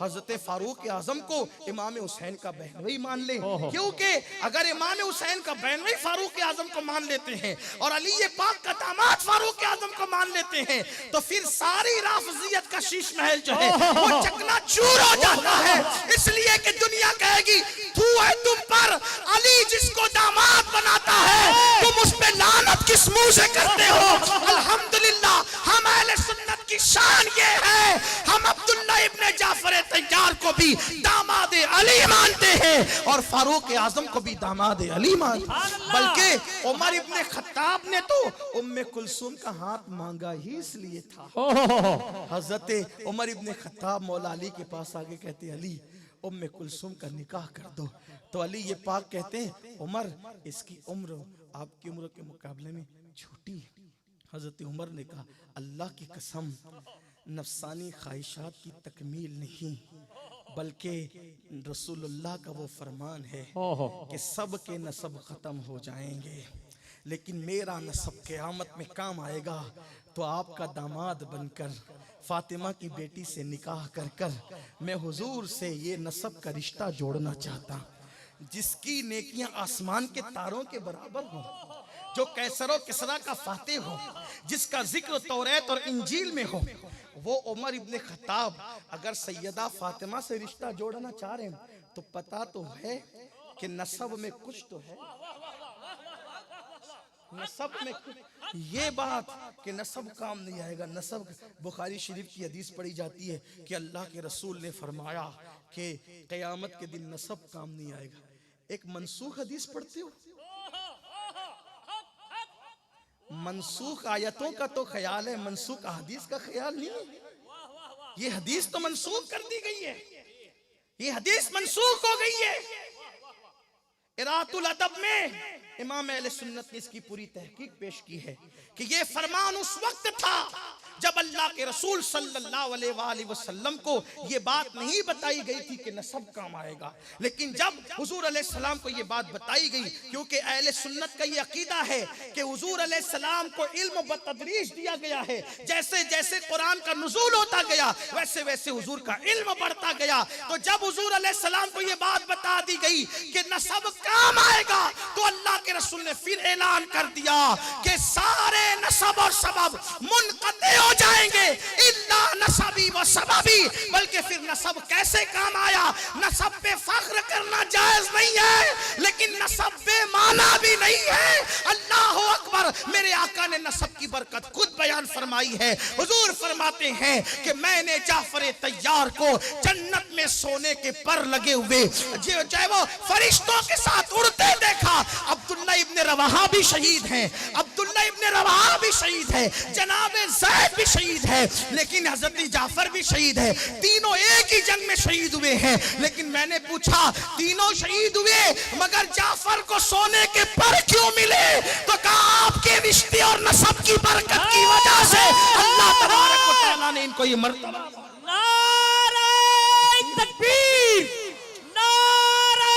Speaker 1: हजरत फारूक आजम को इमाम हुसैन का बहनोई मान ले। क्योंकि अगर इमाम हुसैन का बहनोई फारूक आजम को मान लेते हैं और अली पाक का दामाद फारूक आजम को मान लेते हैं तो फिर सारी राफजियत का शीश महल जो है वो चकनाचूर हो जाता है। इसलिए कि दुनिया कहेगी तू है तुम पर, अली जिसको दामाद बनाता है तुम उस पे लानत किस मुंह से करते हो? अल्हम्दुलिल्लाह हम अहले सुन्नत की शान ये है, हम अब्दुल्ला इब्ने जाफर तैयार को भी दामाद अली मानते हैं और फारूक आजम को भी दामाद अली मानते हैं। बल्कि उमर इब्ने खत्ताब ने तो उम्मे कुलसूम का हाथ मांगा ही इसलिए था। हजरत उमर इब्ने खत्ताब मौला अली के पास आगे कहते अली उम्मे कुलसूम का निकाह कर दो, तो अली ये पाक कहते हैं उमर इसकी उम्र आपकी उम्र के मुकाबले में छोटी है। हजरत उमर ने कहा अल्लाह की कसम नफसानी ख्वाहिशात की तकमील नहीं बल्कि रसूलुल्लाह का वो फरमान है कि सब के नसब ख़त्म हो जाएंगे लेकिन मेरा नसब क़यामत में काम आएगा। तो आपका दामाद बनकर फातिमा की बेटी से निकाह कर कर मैं हुजूर से ये नसब का रिश्ता जोड़ना चाहता हूं, जिसकी नेकियां आसमान के तारों के बराबर हो, जो कैसर किसरा का फातेह हो, जिसका जिक्र तौरात और इंजील में हो, वो उमर इब्ने खत्ताब अगर सैयदा फातिमा से रिश्ता जोड़ना चाह रहे हैं तो पता तो है कि नसब में कुछ तो है, नसब में कुछ। ये बात कि नसब काम नहीं आएगा, नसब, बुखारी शरीफ की हदीस पढ़ी जाती है कि अल्लाह के रसूल ने फरमाया कि क़यामत के दिन नसब काम नहीं आएगा। एक मनसूख हदीस पढ़ते हो, मनसूख आयतों का तो ख्याल है, मनसूख हदीस का ख्याल नहीं है। ये हदीस तो मनसूख कर दी गई है, ये हदीस मनसूख हो गई है। इरातुल अदब में इमाम अहले सुन्नत ने इसकी पूरी तहकीक पेश की है कि ये फरमान उस वक्त था जब अल्लाह के रसूल सल्लल्लाहु अलैहि वसल्लम को ये बात नहीं बताई गई थी कि नसब काम आएगा, लेकिन जब हुजूर अलैहिस्सलाम को ये बात बताई गई, क्योंकि अहले सुन्नत का ये अकीदा है कि हुजूर अलैहिस्सलाम को इल्म बतदरीज दिया गया है, जैसे जैसे कुरान का नुज़ूल होता गया वैसे वैसे हुजूर का इल्म बढ़ता गया। तो जब हुजूर अलैहिस्सलाम को ये बात बता दी गई कि नसब काम आएगा, तो अल्लाह के रसूल ने फिर ऐलान कर दिया कि सारे नसब और सबब मुनक़ते हो जाएंगे इल्ला नसबी व सबबी। बल्कि फिर नसब कैसे काम आया, नसब पे फख्र करना जायज नहीं है, लेकिन नसब बेमाना भी नहीं है। अल्लाह अकबर, मेरे आका ने नसब की बरकत खुद बयान फरमाई है। हुजूर फरमाते हैं कि मैंने जाफर तैयार को जन्नत में सोने के पर लगे हुए जो वो फरिश्तों के साथ उड़ते देखा। अब्दुल्ला इब्ने रवाहा भी शहीद हैं, अब्दुल्ला इब्ने रवाहा भी शहीद है, जनाब ज़ैद भी शहीद है, लेकिन हजरत जाफर भी शहीद है। तीनों एक ही जंग में शहीद हुए हैं। लेकिन मैंने पूछा तीनों शहीद हुए मगर जाफर को सोने के पर क्यों मिले? तो कहा आपके रिश्ते और नसब की बरकत की वजह से अल्लाह तबारक व तआला ने इनको ये मर्तबा।
Speaker 2: नारे तकबीर, नारे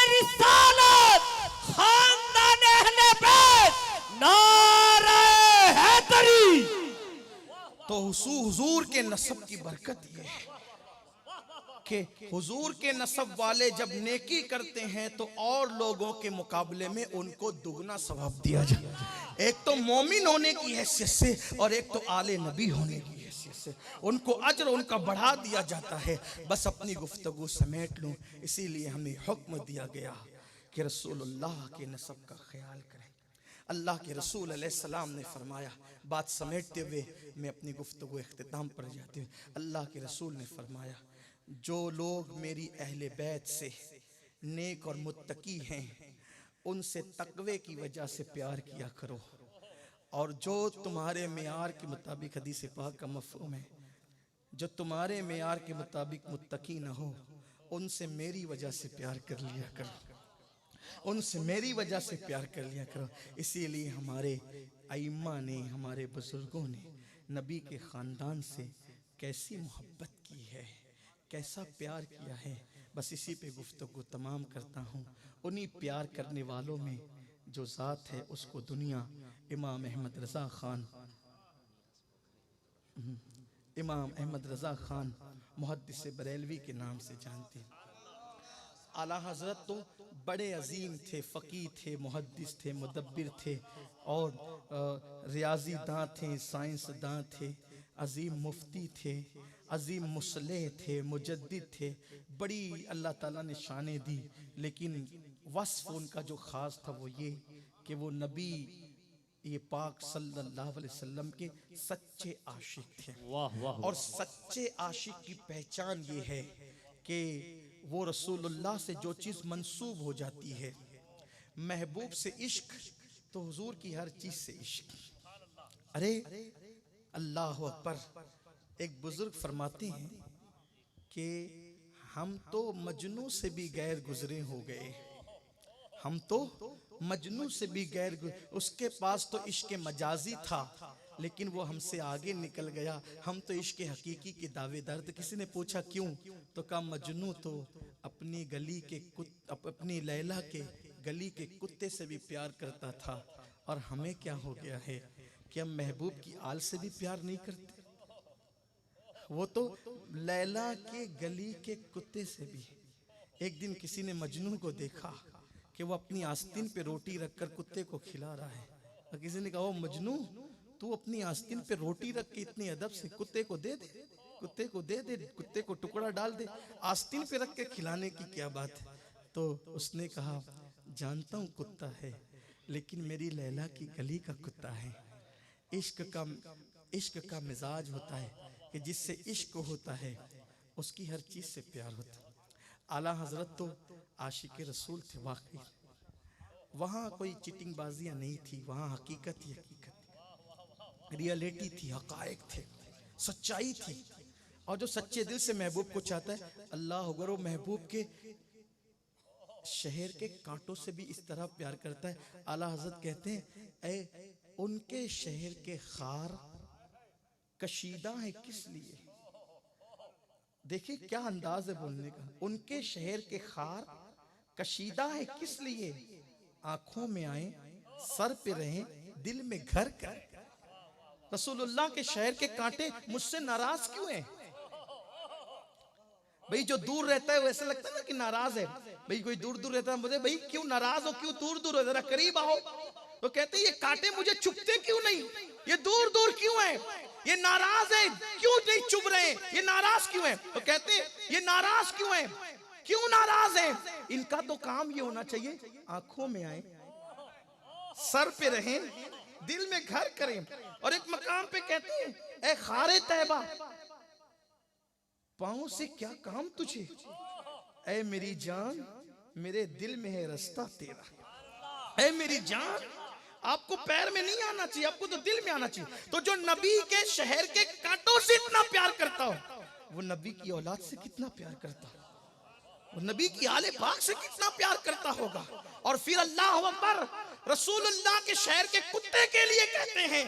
Speaker 2: रिसालत, खानदान अहले बैत, नारे हैदरी।
Speaker 1: तो हुजूर के नसब की बरकत ये है कि हुजूर के नसब वाले जब नेकी करते हैं तो और लोगों के मुकाबले में उनको दुगना सवाब दिया जाए। एक तो मोमिन होने की हैसियत से और एक तो आले नबी होने की हैसियत से उनको अज्र उनका बढ़ा दिया जाता है। बस अपनी गुफ्तगू समेट लूँ, इसीलिए हमें हुक्म दिया गया कि रसूलुल्लाह के नसब का ख्याल करें। अल्लाह के रसूल अलैहिस्सलाम ने फरमाया, बात समेटते हुए मैं अपनी गुफ्तगू इख्तिताम पर जाते हुए, अल्लाह के रसूल ने फरमाया, जो लोग मेरी अहले बैत से नेक और मुत्तकी हैं उनसे तकवे की वजह से प्यार किया करो, और जो तुम्हारे मेयार के मुताबिक, हदीस पाक का मफ़हूम है, जो तुम्हारे मेयार के मुताबिक मुत्तकी न हो उनसे मेरी वजह से प्यार कर लिया करो, उनसे मेरी वजह से प्यार कर लिया करो। इसीलिए हमारे अइम्मा ने, हमारे बुजुर्गों ने नबी के ख़ानदान से कैसी मोहब्बत की है, कैसा प्यार किया है। बस इसी पे गुफ्तगू तमाम करता हूँ। उन्हीं प्यार करने वालों में जो ज़ात है उसको दुनिया इमाम अहमद रज़ा ख़ान, इमाम अहमद रज़ा ख़ान मुहद्दिस बरेलवी के नाम से जानते हैं। आला हज़रत तो बड़े अजीम थे, फ़कीह थे, मुहद्दिस थे, मुदब्बिर थे और रियाजी दां थे, साइंस दां थे, अजीम मुफ्ती थे, अजीम मुसल्लेह थे, मुजद्दिद थे। बड़ी अल्लाह ताला ने शानें दी, लेकिन वस्फ़ उनका जो ख़ास था वो ये कि वो नबी ये पाक सल्लल्लाहु अलैहि वसल्लम के सच्चे आशिक थे।
Speaker 2: वाह वाह।
Speaker 1: और सच्चे आशिक की पहचान ये है कि वो रसूलुल्लाह से जो चीज़ मंसूब हो जाती है, महबूब से इश्क, तो हुजूर की हर चीज़ से इश्क। अरे अल्लाह अकबर। एक बुजुर्ग फरमाते हैं कि हम तो मजनू से भी गैर गुजरे हो गए, हम तो मजनू से भी गैर, उसके पास तो इश्क मजाजी था लेकिन वो हमसे आगे निकल गया। हम तो इश्क हकीकी के दावेदार। तो किसी ने पूछा क्यों, तो कहा मजनू तो अपनी गली के अपनी लैला के गली के कुत्ते से भी प्यार करता था, और हमें क्या हो गया है कि हम महबूब की आल से भी प्यार नहीं करते। वो तो लैला के गली के कुत्ते से भी। एक दिन किसी ने मजनू को देखा कि वो अपनी आस्तीन पे रोटी रखकर कुत्ते को खिला रहा है, और किसी ने कहा, ओ मजनू, तू अपनी आस्तीन पे रोटी रख के इतनी अदब से कुत्ते को दे दे, कुत्ते को दे दे, कुत्ते को टुकड़ा डाल दे, आस्तीन पे रख के खिलाने की क्या बात है। तो उसने कहा, जानता हूँ कुत्ता है, लेकिन मेरी लैला की गली का कुत्ता है। इश्क का मिजाज होता है कि जिससे इश्क होता है उसकी हर चीज से प्यार होता है। आला हजरत तो आशिक रसूल थे वाकई। वहाँ कोई चिटिंग बाजियाँ नहीं थी, वहाँ हकीकत ही हकीकत, रियलिटी थी, हकायक थे, सच्चाई थी। और जो सच्चे दिल से महबूब को चाहता है, अल्लाह अगर वो महबूब के शहर के कांटों से भी इस तरह प्यार करता है। आला हजरत कहते हैं, ऐ उनके शहर के खार कशीदा है किस लिए। देखिए क्या अंदाज है बोलने का। उनके शहर के खार कशीदा है किस लिए, आंखों में आए, सर पे रहे, दिल में घर कर। रसूलुल्लाह के शहर के कांटे मुझसे नाराज क्यों हैं? भाई जो दूर रहता है वैसे लगता है ना कि नाराज है। भाई कोई दूर दूर रहता है, मुझे भाई क्यों नाराज हो, क्यों दूर दूर हो, जरा करीब आओ। तो कहते हैं ये कांटे मुझे चुभते क्यों नहीं, ये दूर दूर क्यों है, ये नाराज है क्यों नहीं चुभ रहे, ये नाराज क्यों है। तो कहते हैं ये नाराज क्यों है, क्यों नाराज है। इनका तो काम ये होना चाहिए, आंखों में आए, सर पे रहे, दिल में घर करें। और एक मकाम पे कहते हैं, ए खारे तैबा, पांव से क्या काम तुझे, ऐ मेरी जान, मेरे दिल में है रास्ता तेरा। ऐ मेरी जान, आपको पैर में नहीं आना चाहिए, आपको तो दिल में आना चाहिए। तो जो नबी के शहर के कांटों से इतना प्यार करता हो, वो नबी की औलाद से कितना प्यार करता हो, वो नबी की आले पाक से कितना प्यार करता होगा। और फिर अल्लाह अकबर, रसूलुल्लाह के शहर के कुत्ते के लिए कहते हैं,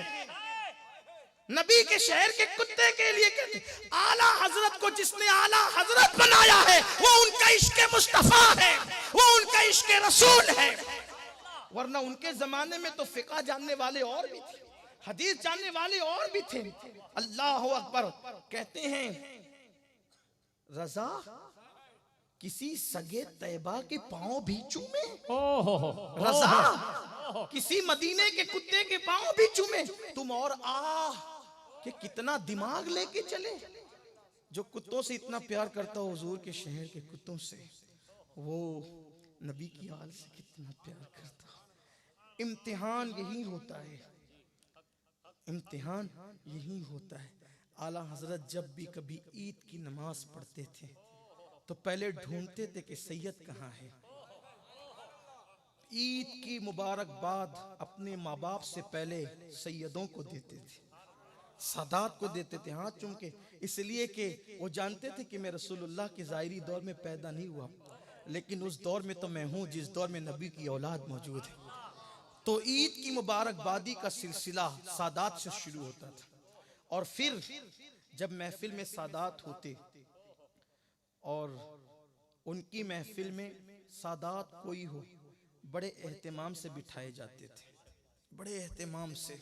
Speaker 1: नबी के शहर के कुत्ते के लिए कहते हैं, आला हजरत को जिसने आला हजरत बनाया है वो उनका इश्क मुस्तफा है, वो उनका इश्क रसूल है। वरना उनके जमाने में तो फिका जानने वाले और भी थे, हदीस जानने वाले और भी थे। अल्लाह अकबर। कहते हैं, रजा किसी सगे तैबा के पांव भी चूमे, रजा किसी मदीने के कुत्ते के पांव भी चूमे। तुम और कि कितना दिमाग लेके चले। जो कुत्तों से इतना प्यार करता हो, हुजूर के शहर के कुत्तों से, वो नबी की आल से कितना प्यार करता हो। इम्तिहान यही होता है, इम्तिहान यही होता है। आला हजरत जब भी कभी ईद की नमाज पढ़ते थे तो पहले ढूंढते थे कि सैयद कहाँ है। ईद की मुबारकबाद अपने माँ बाप से पहले सैयदों को देते थे, सादात को देते थे हाथ चूम के, इसलिए कि वो जानते थे कि मैं रसूलुल्लाह के ज़ाहिरी दौर में पैदा नहीं हुआ, लेकिन उस दौर में तो मैं हूँ जिस दौर में नबी की औलाद मौजूद है। तो ईद की मुबारकबादी का सिलसिला सादात से शुरू होता था। और फिर जब महफिल में सादात होते और उनकी महफिल में सादात कोई हो, बड़े एहतमाम से बिठाए जाते थे, बड़े एहतमाम से।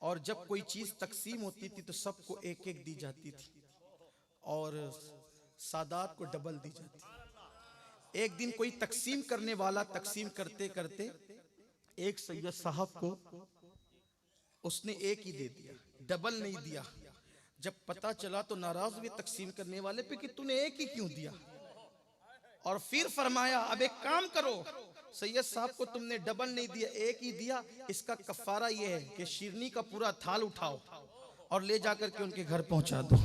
Speaker 1: और जब कोई चीज़ तकसीम होती थी तो सबको एक एक दी जाती थी और सादात को डबल दी जाती। एक दिन कोई तकसीम करने वाला तकसीम करते करते एक सैयद साहब को उसने एक ही दे दिया, डबल नहीं दिया। जब पता चला तो नाराज हुए तकसीम करने वाले पे कि तूने एक ही क्यों दिया। और फिर फरमाया, अब एक काम करो, सैयद साहब को तुमने डबल नहीं दिया, एक ही दिया, इसका कफारा यह है कि शिरनी का पूरा थाल उठाओ और ले जाकर के उनके घर पहुंचा दो।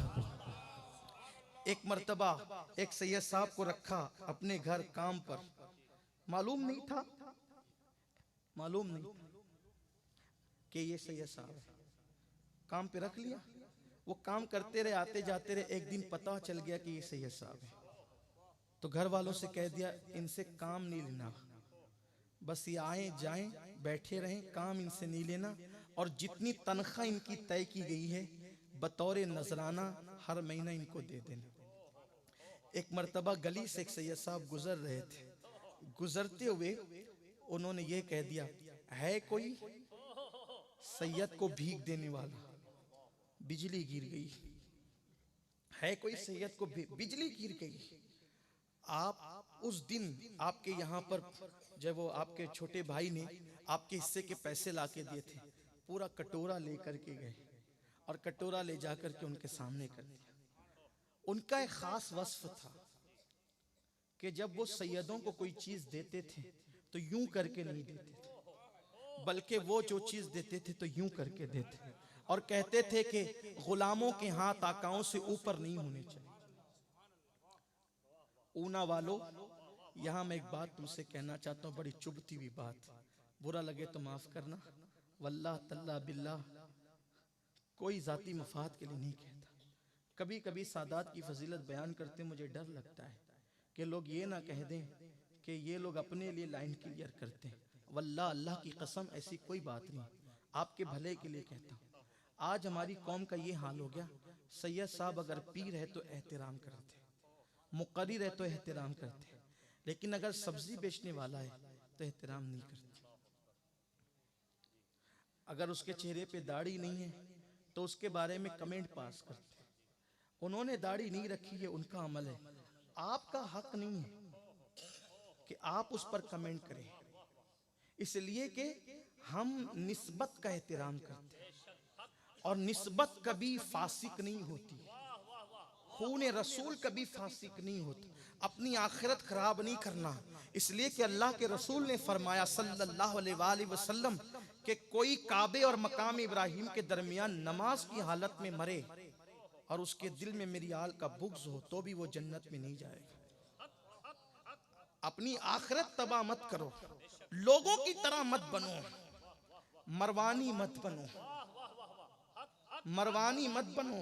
Speaker 1: एक मर्तबा एक सैयद साहब को रखा अपने घर काम पर, मालूम नहीं था कि ये सैयद साहब है, काम पे रख लिया। वो काम करते रहे, आते जाते रहे, एक दिन पता चल गया कि ये सैयद साहब है। तो घर वालों से कह दिया, इनसे काम नहीं लेना, बस ये आए जाएं बैठे रहें, काम इनसे नहीं लेना। और जितनी तनख्वाह इनकी तय की गई है बतौर नजराना हर महीना इनको दे देना। एक मर्तबा गली से एक सैयद साहब गुजर रहे थे, गुजरते हुए उन्होंने ये कह दिया, है कोई सैयद को भीख देने वाला। बिजली गिर गई, है कोई सैयद को बिजली गिर गई, आप उस दिन आपके यहाँ पर जब वो आपके छोटे भाई ने आपके हिस्से के पैसे लाके दिए थे, पूरा कटोरा लेकर के गए और कटोरा ले जाकर के उनके सामने कर दिया। उनका एक खास वस्फ था कि जब वो सैयदों को कोई चीज देते थे तो यूं करके नहीं देते थे, बल्कि वो जो चीज देते थे तो यूं करके देते और कहते थे कि गुलामों के हाथ आकाओं से ऊपर नहीं होने चाहिए। ऊना वालों, यहां मैं एक बात तुमसे कहना चाहता हूं, बड़ी चुभती हुई बात, बुरा लगे तो माफ करना। वल्लाह तल्ला बिल्लाह कोई जाती मफाद के लिए नहीं कहता। कभी कभी सादात की फजीलत बयान करते मुझे डर लगता है कि लोग ये ना कह दें कि ये लोग अपने लिए लाइन क्लियर करते हैं। वल्लाह अल्लाह की कसम ऐसी कोई बात नहीं, आपके भले के लिए कहता हूँ। आज हमारी कौम का ये हाल हो गया, सैयद साहब अगर पीर है तो एहतराम करते, मुक़र्रिर है तो एहतराम करते, लेकिन अगर सब्जी बेचने वाला है तो एहतराम नहीं करते। अगर उसके चेहरे पे दाढ़ी नहीं है तो उसके बारे में कमेंट पास करते। उन्होंने दाढ़ी नहीं रखी है, उनका अमल है, आपका हक नहीं है कि आप उस पर कमेंट करें, इसलिए कि हम निस्बत का एहतराम करते हैं और निस्बत कभी फासिक नहीं होती, खून रसूल कभी फासिक नहीं होता। अपनी आखिरत खराब नहीं करना, इसलिए कि अल्लाह के रसूल ने फरमाया सल्लल्लाहु अलैहि वसल्लम कि कोई काबे और मकाम इब्राहिम के दरमियान नमाज की हालत में मरे और उसके दिल में मेरी आल का बुग़्ज़ हो तो भी वो जन्नत में नहीं जाएगा। अपनी आखिरत तबाह मत करो, लोगों की तरह मत बनो, मरवानी मत बनो, मरवानी मत बनो,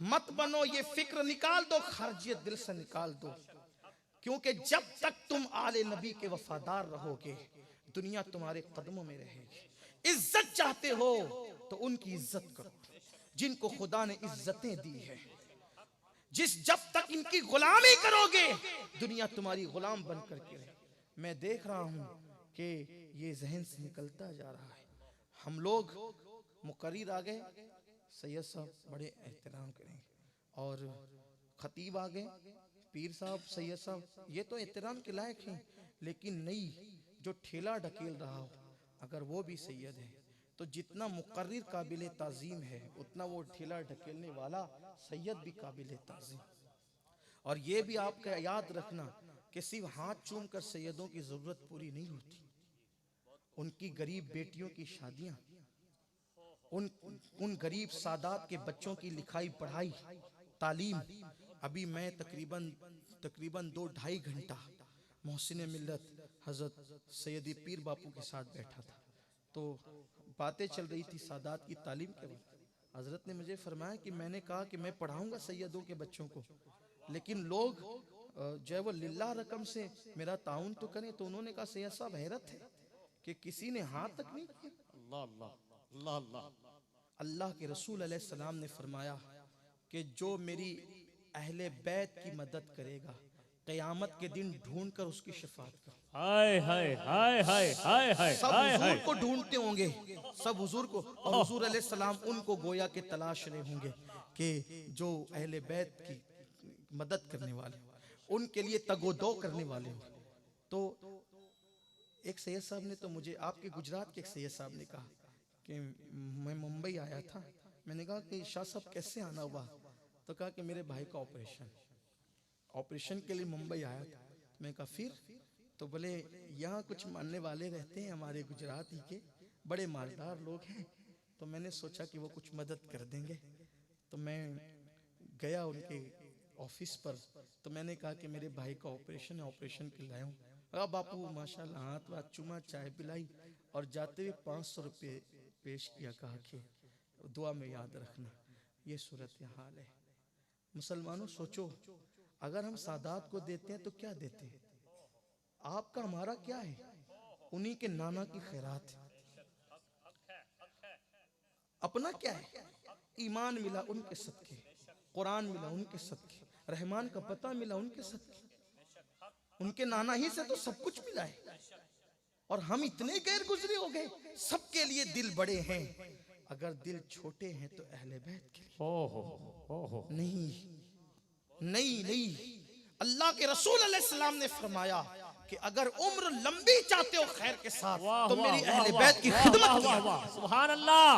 Speaker 1: मत बनो। ये फिक्र निकाल दो, खर्जियत दिल से निकाल दो, क्योंकि जब तक तुम आले नबी के वफादार रहोगे दुनिया तुम्हारे कदमों में रहेगी। इज्जत चाहते हो तो उनकी इज्जत करो जिनको खुदा ने इज्जतें दी है। जब तक इनकी गुलामी करोगे दुनिया तुम्हारी गुलाम बन करके रहे। मैं देख रहा हूं कि ये जहन से निकलता जा रहा है। हम लोग मुकर्रिर आ गए, सैयद साहब बड़े एहतराम करेंगे, और खतीब आ गए, पीर साहब, सैयद साहब, ये तो एहतराम के लायक हैं, लेकिन नहीं, जो ठेला ढकेल रहा हो अगर वो भी सैयद है तो जितना मुकर्रिर काबिल ताज़ीम है उतना वो ठेला ढकेलने वाला सैयद भी काबिल ताज़ीम। और ये भी आपका याद रखना कि सिर्फ हाथ चूम कर सैयदों की ज़रूरत पूरी नहीं होती, उनकी गरीब बेटियों की शादियाँ, उन गरीब सादात के बच्चों की लिखाई पढ़ाई तालीम। अभी मैं तकरीबन 2-2.5 घंटा मोहसिन मिल्लत हज़रत सैयदी पीर बापू के साथ बैठा था, तो बातें चल रही थी सादात की तालीम के बाद। हज़रत ने मुझे फरमाया कि मैंने कहा कि मैं पढ़ाऊंगा सैयदों के बच्चों को, लेकिन लोग जो है वो लिल्लाह रकम से मेरा ताउन तो करें। तो उन्होंने कहा सैयद साहब हैरत है कि किसी ने हाथ तक नहीं किया। अल्लाह अल्लाह अल्लाह अल्लाह। अल्लाह के रसूल अलैहिस्सलाम ने फरमाया कि जो मेरी अहले बैत की मदद करेगा क़यामत के दिन ढूंढ कर उसकी शफाअत कर।
Speaker 2: हाय हाय हाय हाय हाय हाय,
Speaker 1: सब हुजूर को ढूंढते होंगे, सब हुजूर को, और हुजूर अलैहिस्सलाम उनको गोया के तलाश रहे होंगे कि जो अहले बैत की मदद करने वाले, उनके लिए तगोदो करने वाले हो। तो एक सैयद साहब ने तो मुझे, आपके गुजरात के एक सैयद साहब ने कहा कि मैं मुंबई आया था, मैंने कहा कि शाह साहब कैसे आना हुआ, तो कहा कि मेरे भाई का ऑपरेशन के लिए मुंबई आया था। मैं कहा फिर, तो बोले यहाँ कुछ मानने वाले रहते हैं हमारे गुजरात ही के, बड़े मालदार लोग हैं, तो मैंने सोचा कि वो कुछ मदद कर देंगे। तो मैं गया उनके ऑफिस पर, तो मैंने कहा कि मेरे भाई का ऑपरेशन है, ऑपरेशन के लाया हूँ। अब बापू माशाल्लाह हाथ वाथ चुमा, चाय पिलाई, और जाते हुए 500 रुपये पेश किया, कहा कि दुआ में याद रखना। ये सूरत हाल है। मुसलमानों सोचो, अगर हम सादात को देते हैं तो क्या देते हैं? आपका हमारा क्या है? उन्हीं के नाना की खैरात है। अपना क्या है? ईमान मिला उनके सदके, कुरान मिला उनके सदके, रहमान का पता मिला उनके सदके, उनके नाना ही से तो सब कुछ मिला है। और हम इतने गैर गुजरे हो गए, सबके लिए दिल बड़े हैं। अगर दिल छोटे हैं तो अहले बैत के लिए।
Speaker 2: ओहो
Speaker 1: नहीं नहीं नहीं, अल्लाह के रसूल अलैहिस्सलाम ने फरमाया कि अगर उम्र लंबी चाहते हो खैर के साथ तो मेरी अहले बैत की खिदमत किया।
Speaker 2: सुभान अल्लाह।